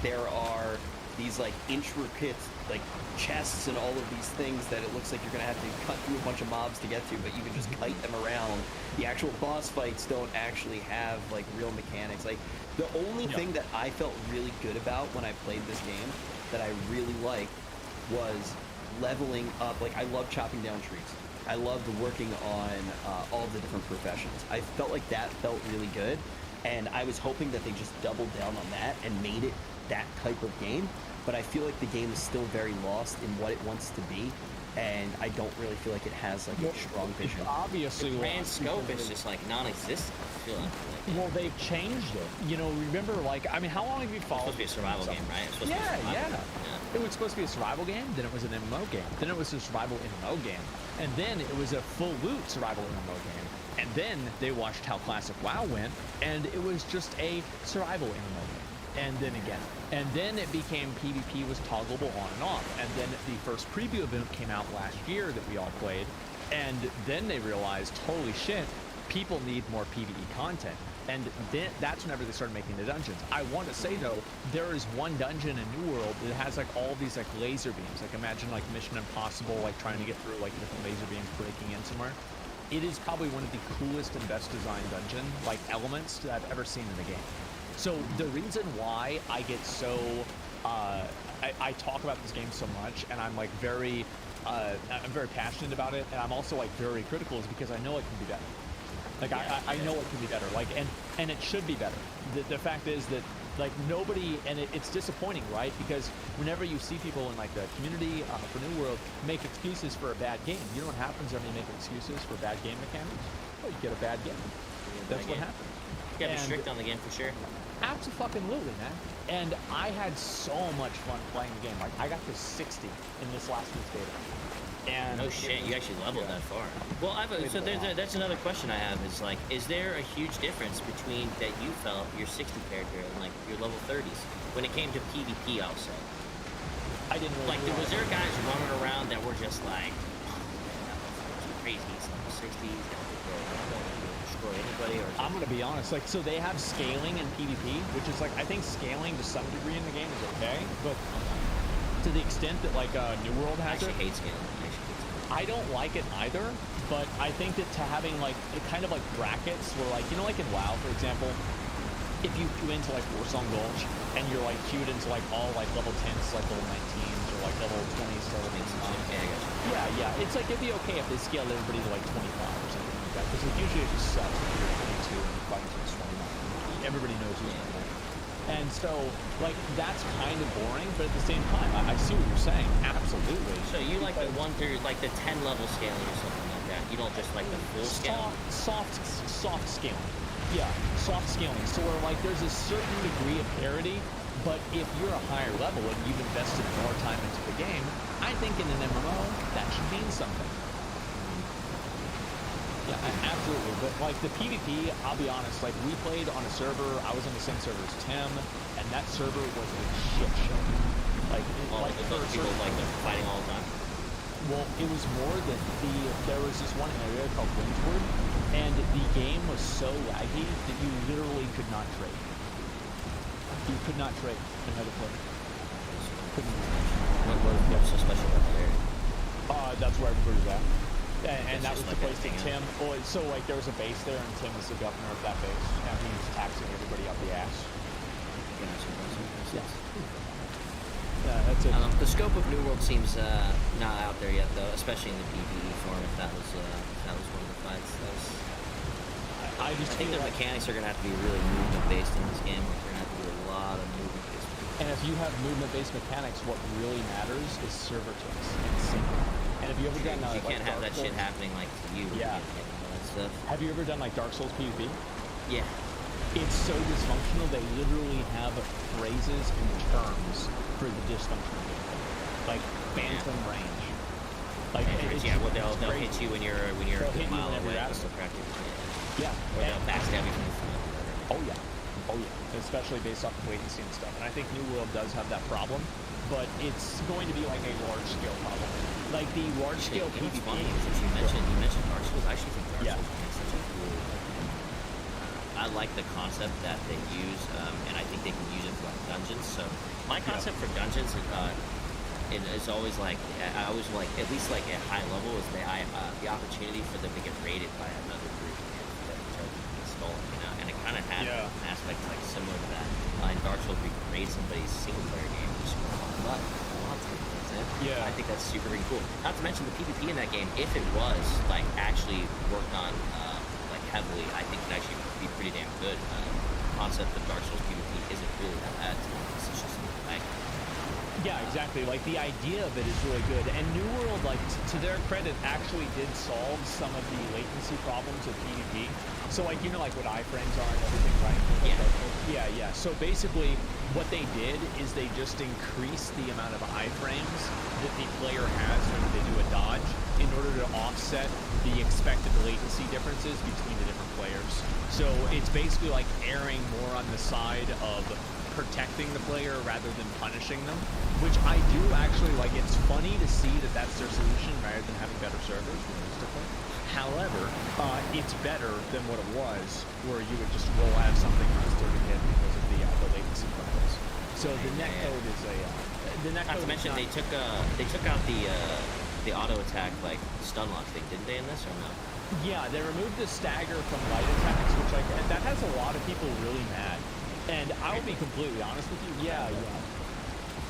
There are these like intricate like chests and all of these things that it looks like you're gonna have to cut through a bunch of mobs to get to, but you can just kite them around. The actual boss fights don't actually have like real mechanics. Like the only thing that I felt really good about when I played this game that I really liked was leveling up. Like I love chopping down trees. I loved working on all the different professions. I felt like that felt really good, and I was hoping that they just doubled down on that and made it that type of game. But I feel like the game is still very lost in what it wants to be, and I don't really feel like it has like a strong vision. Obviously, The grand scope is just like non-existent. I feel like. well, they've changed it. You know, remember, like, I mean, how long have you It's followed? supposed to be a survival game, right? It's supposed to be a Yeah, survival yeah. game. It was supposed to be a survival game, then it was an MMO game, then it was a survival MMO game, and then it was a full loot survival MMO game, and then they watched how classic WoW went, and it was just a survival MMO game, and then again. And then it became PvP was toggleable on and off, and then the first preview event came out last year that we all played, and then they realized, holy shit, people need more PvE content. And then that's whenever they started making the dungeons. I want to say though, there is one dungeon in New World that has like all these like laser beams. Like imagine like Mission Impossible, like trying to get through like different laser beams breaking in somewhere. It is probably one of the coolest and best designed dungeon like elements that I've ever seen in the game. So the reason why I get so I talk about this game so much, and I'm like I'm very passionate about it, and I'm also like very critical, is because I know it can be better. Like I know it can be better. Like and it should be better. The fact is that like nobody, and it's disappointing, right? Because whenever you see people in like the community for New World make excuses for a bad game, you know what happens when they make excuses for bad game mechanics? Well, you get a bad game. That's what happens. You gotta be strict on the game for sure. Absolutely, man. And I had so much fun playing the game. Like I got to 60 in this last week's beta. And No shit, you actually leveled that far. Well, that's another question I have is like, is there a huge difference between that you felt your 60 character and like your level 30s when it came to PvP? I'll say. I didn't really Like, was there guys running around that were just like, crazy, it's level 60s, destroy anybody, or? I'm gonna be honest. Like, so they have scaling in PvP, which is like I think scaling to some degree in the game is okay, but to the extent that like New World I has actually it, hate scaling. I don't like it either, but I think that to having like it kind of like brackets where like, you know, like in WoW, for example, if you queue into like Warsong Gulch and you're like queued into like all like level 10s, like level 19s, or like level 20s to level 29. Yeah, it's like it'd be okay if they scaled everybody to like 25 or something like that, because like, usually it just sucks if you're 22 and you're fighting towards 29. Everybody knows who's going to win. And so, like, that's kind of boring, but at the same time, I see what you're saying. Absolutely. So you like the 1 through, like the 10 level scaling or something like that. You don't just like the full scale? Soft scaling. Yeah, soft scaling. So where, like, there's a certain degree of parity, but if you're a higher level and you've invested more time into the game, I think in an MMO, that should mean something. Yeah, absolutely. But like the PvP, I'll be honest, like we played on a server, I was on the same server as Tim, and that server was a shit show. Like, people like fighting all the time. Well, it was more that there was this one area called Windsward, and the game was so laggy that you literally could not trade. You could not trade another player. What's so special about that area? That's where everybody's at. And that was like the place that Tim. Oh, so like there was a base there, and Tim was the governor of that base, and he was taxing everybody up the ass. Yes. Yeah, that's it. The scope of New World seems not out there yet, though, especially in the PvE form. If that was one of the fights, I think the mechanics are gonna have to be really movement based in this game. We're gonna have to do a lot of movement based. And if you have movement based mechanics, what really matters is server kicks and sync. And have you ever done you can't have that shit happening like to you? Yeah. That stuff. Have you ever done like Dark Souls PvP? Yeah. It's so dysfunctional. They literally have phrases and terms for the dysfunctional gameplay, like phantom range. Like they'll hit you when you're a mile away. Yeah. Or they'll backstab you from the front. Oh yeah. Especially based off of latency and stuff. And I think New World does have that problem, but it's going to be like a large scale problem. Like the large scale PvP. Funny, you mentioned Dark Souls. I actually think Dark Souls makes such a cool. I like the concept that they use, and I think they can use it for like dungeons. So my concept for dungeons is always like I always like, at least like at high level, is the opportunity for them to get raided by another group and to be stolen. You know, and it kind of has an aspect like similar to that. In Dark Souls, we can raid somebody's single player game just for fun. Yeah, I think that's super really cool. Not to mention the PvP in that game, if it was like actually worked on like heavily, I think it actually would be pretty damn good. The concept of Dark Souls PvP isn't really that bad. It's just like, yeah, exactly. Like the idea of it is really good, and New World, like to their credit, actually did solve some of the latency problems of PvP. So like, you know, like what iframes are and everything, right? Yeah. So basically, what they did is they just increased the amount of iframes that the player has when they do a dodge in order to offset the expected latency differences between the different players. So it's basically like erring more on the side of protecting the player rather than punishing them, which I do actually like. It's funny to see that that's their solution rather than having better servers realistically. However, it's better than what it was, where you would just roll out something and just hit because of the latency problems. So the netcode is the netcode. Not to mention they took out the auto attack like stun lock thing, didn't they, in this or no? Yeah, they removed the stagger from light attacks, which that has a lot of people really mad. And I will be completely honest with you. Yeah.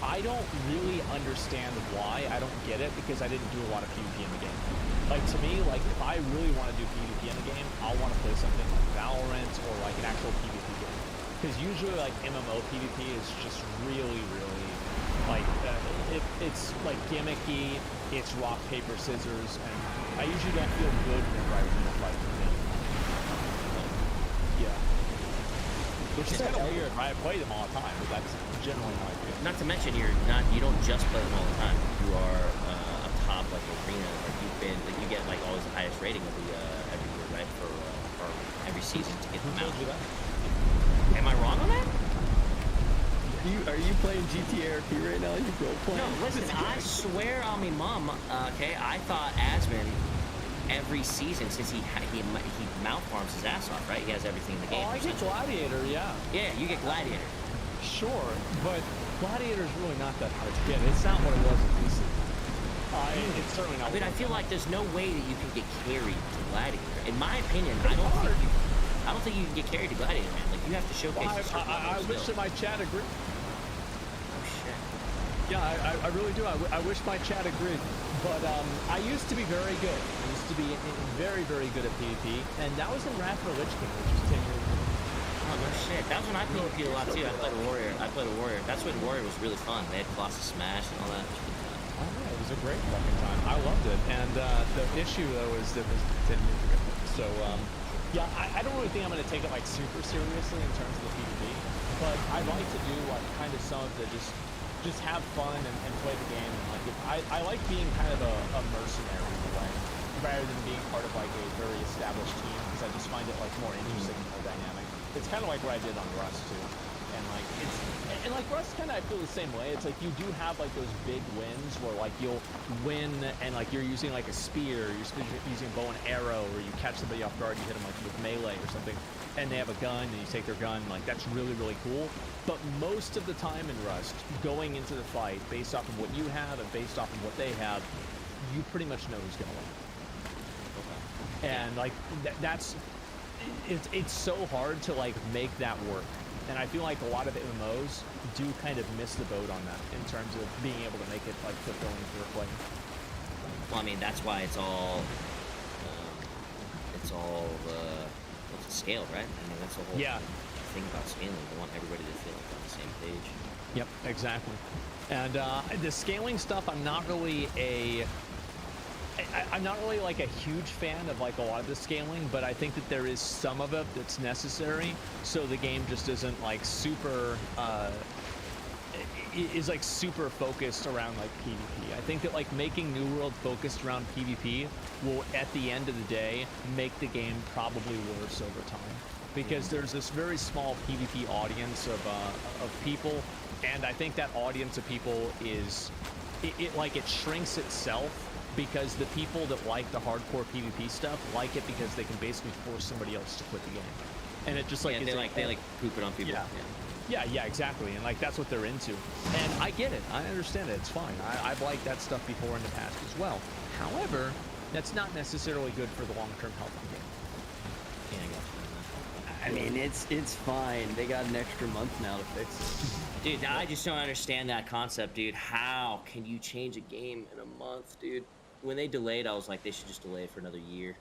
I don't really understand why. I don't get it because I didn't do a lot of PvP in the game. Like to me, like if I really want to do PvP in a game, I'll want to play something like Valorant or like an actual PvP game. Because usually like MMO PvP is just really like it's like gimmicky. It's rock paper scissors, and I usually don't feel good whenever I win a fight in the game. Yeah. Which is kind of weird. I play them all the time, but that's generally how I feel. Not to mention you don't just play them all the time. You are a top like arena. Like you get like always the highest rating of the every year, right? For every season to get them out. Who told you that? Am I wrong on that? Are you playing GTA RP right now? You role playing? No, listen. I swear on me, mom. Okay, I thought Asmon every season, since he mouth farms his ass off, right? He has everything in the game. Oh, I get Gladiator, yeah. Yeah, you get Gladiator. Sure, but Gladiator's really not that hard to get. It's not what it was in PC. It's certainly not. I mean, I feel like there's no way that you can get carried to Gladiator. In my opinion, I don't don't think you can get carried to Gladiator, man. Like, you have to showcase a certain level I of wish skill. that my chat agreed. Oh, shit. Yeah, I really do. I wish my chat agreed. But I used to be very good. I used to be very, very good at PvP, and that was in Wrath of the Lich King, which is 10 years ago. Oh, no shit. That was when I PvP'd a lot, too. I played a Warrior. That's when Warrior was really fun. They had Colossus Smash and all that. Oh yeah, it was a great fucking time. I loved it. And the issue though is that it was 10 years ago. So yeah, I don't really think I'm gonna take it like super seriously in terms of the PvP, but I like to do like kind of some of the just have fun and play the game. And like I like being kind of a mercenary in a way, rather than being part of like a very established team, because I just find it like more interesting and more dynamic. It's kind of like what I did on Rust too. And like like Rust kind of I feel the same way. It's like you do have like those big wins where like you'll win and like you're using like a spear, you're using a bow and arrow, or you catch somebody off guard, you hit them like with melee or something, and they have a gun and you take their gun. Like that's really cool. But most of the time in Rust, going into the fight based off of what you have and based off of what they have, you pretty much know who's gonna win. Okay. And like it's so hard to like make that work. And I feel like a lot of MMOs do kind of miss the boat on that in terms of being able to make it like fulfilling for a player. Well, I mean, that's why it's all scaled, right? I mean, that's the whole thing about scaling. They want everybody to feel like on the same page. Yep, exactly. And the scaling stuff, I'm not really like a huge fan of like a lot of the scaling, but I think that there is some of it that's necessary, so the game just isn't like super is like super focused around like PvP. I think that like making New World focused around PvP will at the end of the day make the game probably worse over time, because there's this very small PvP audience of people, and I think that audience of people is it shrinks itself, because the people that like the hardcore PvP stuff like it because they can basically force somebody else to quit the game, and it just like they like poop it on people. Yeah, exactly, and like that's what they're into, and I get it, I understand it, it's fine. I've liked that stuff before in the past as well. However, that's not necessarily good for the long-term health of the game. I mean, it's fine. They got an extra month now to fix it. Dude, I just don't understand that concept, dude. How can you change a game in a month, dude? When they delayed, I was like, they should just delay it for another year.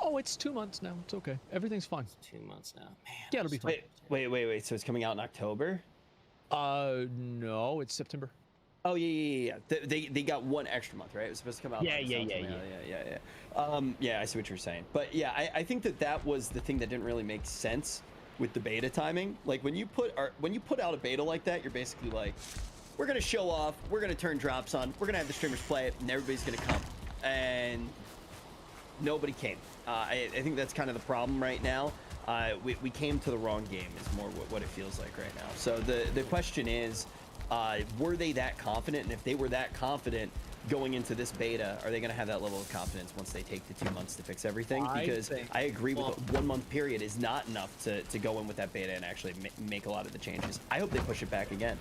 Oh, it's 2 months now. It's okay. Everything's fine. It's 2 months now. Man. Yeah, it'll be fine. Wait. So it's coming out in October? No, it's September. Oh yeah. They got one extra month, right? It was supposed to come out. Yeah. Yeah, I see what you're saying. But yeah, I think that was the thing that didn't really make sense with the beta timing. Like when you put out a beta like that, you're basically like, we're gonna show off, we're gonna turn drops on, we're gonna have the streamers play it, and everybody's gonna come, and nobody came. I think that's kind of the problem right now. We came to the wrong game is more what it feels like right now. So the question is, were they that confident? And if they were that confident going into this beta, are they going to have that level of confidence once they take the 2 months to fix everything? Because I agree with a 1 month period is not enough to go in with that beta and actually make a lot of the changes. I hope they push it back again.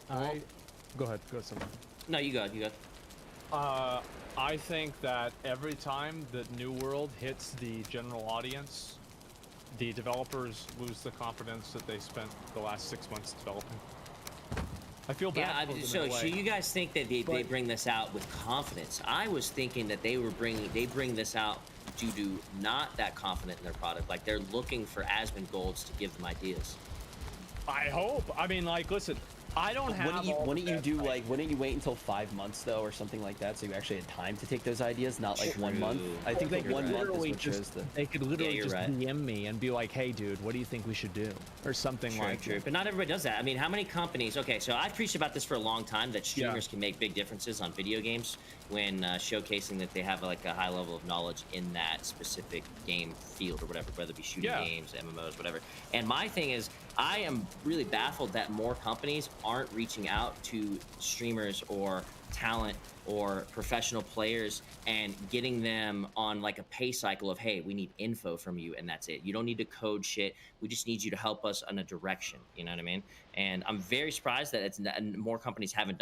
Go ahead, someone. No, you go. I think that every time that New World hits the general audience, the developers lose the confidence that they spent the last 6 months developing. I feel bad. Yeah, so you guys think that they bring this out with confidence? I was thinking that they bring this out due to not that confident in their product. Like they're looking for Asmon golds to give them ideas. I hope. I mean, like, listen, I don't have. Wouldn't you wait until 5 months though, or something like that, so you actually had time to take those ideas, not like 1 month? I think like 1 month is what shows the. They could literally just DM me and be like, "Hey, dude, what do you think we should do?" or something like. True. But not everybody does that. I mean, how many companies? Okay, so I've preached about this for a long time that streamers can make big differences on video games when showcasing that they have like a high level of knowledge in that specific game field or whatever, whether it be shooting games, MMOs, whatever. And my thing is, I am really baffled that more companies aren't reaching out to streamers or talent or professional players and getting them on like a pay cycle of, hey, we need info from you and that's it. You don't need to code shit. We just need you to help us on a direction. You know what I mean? And I'm very surprised that more companies haven't done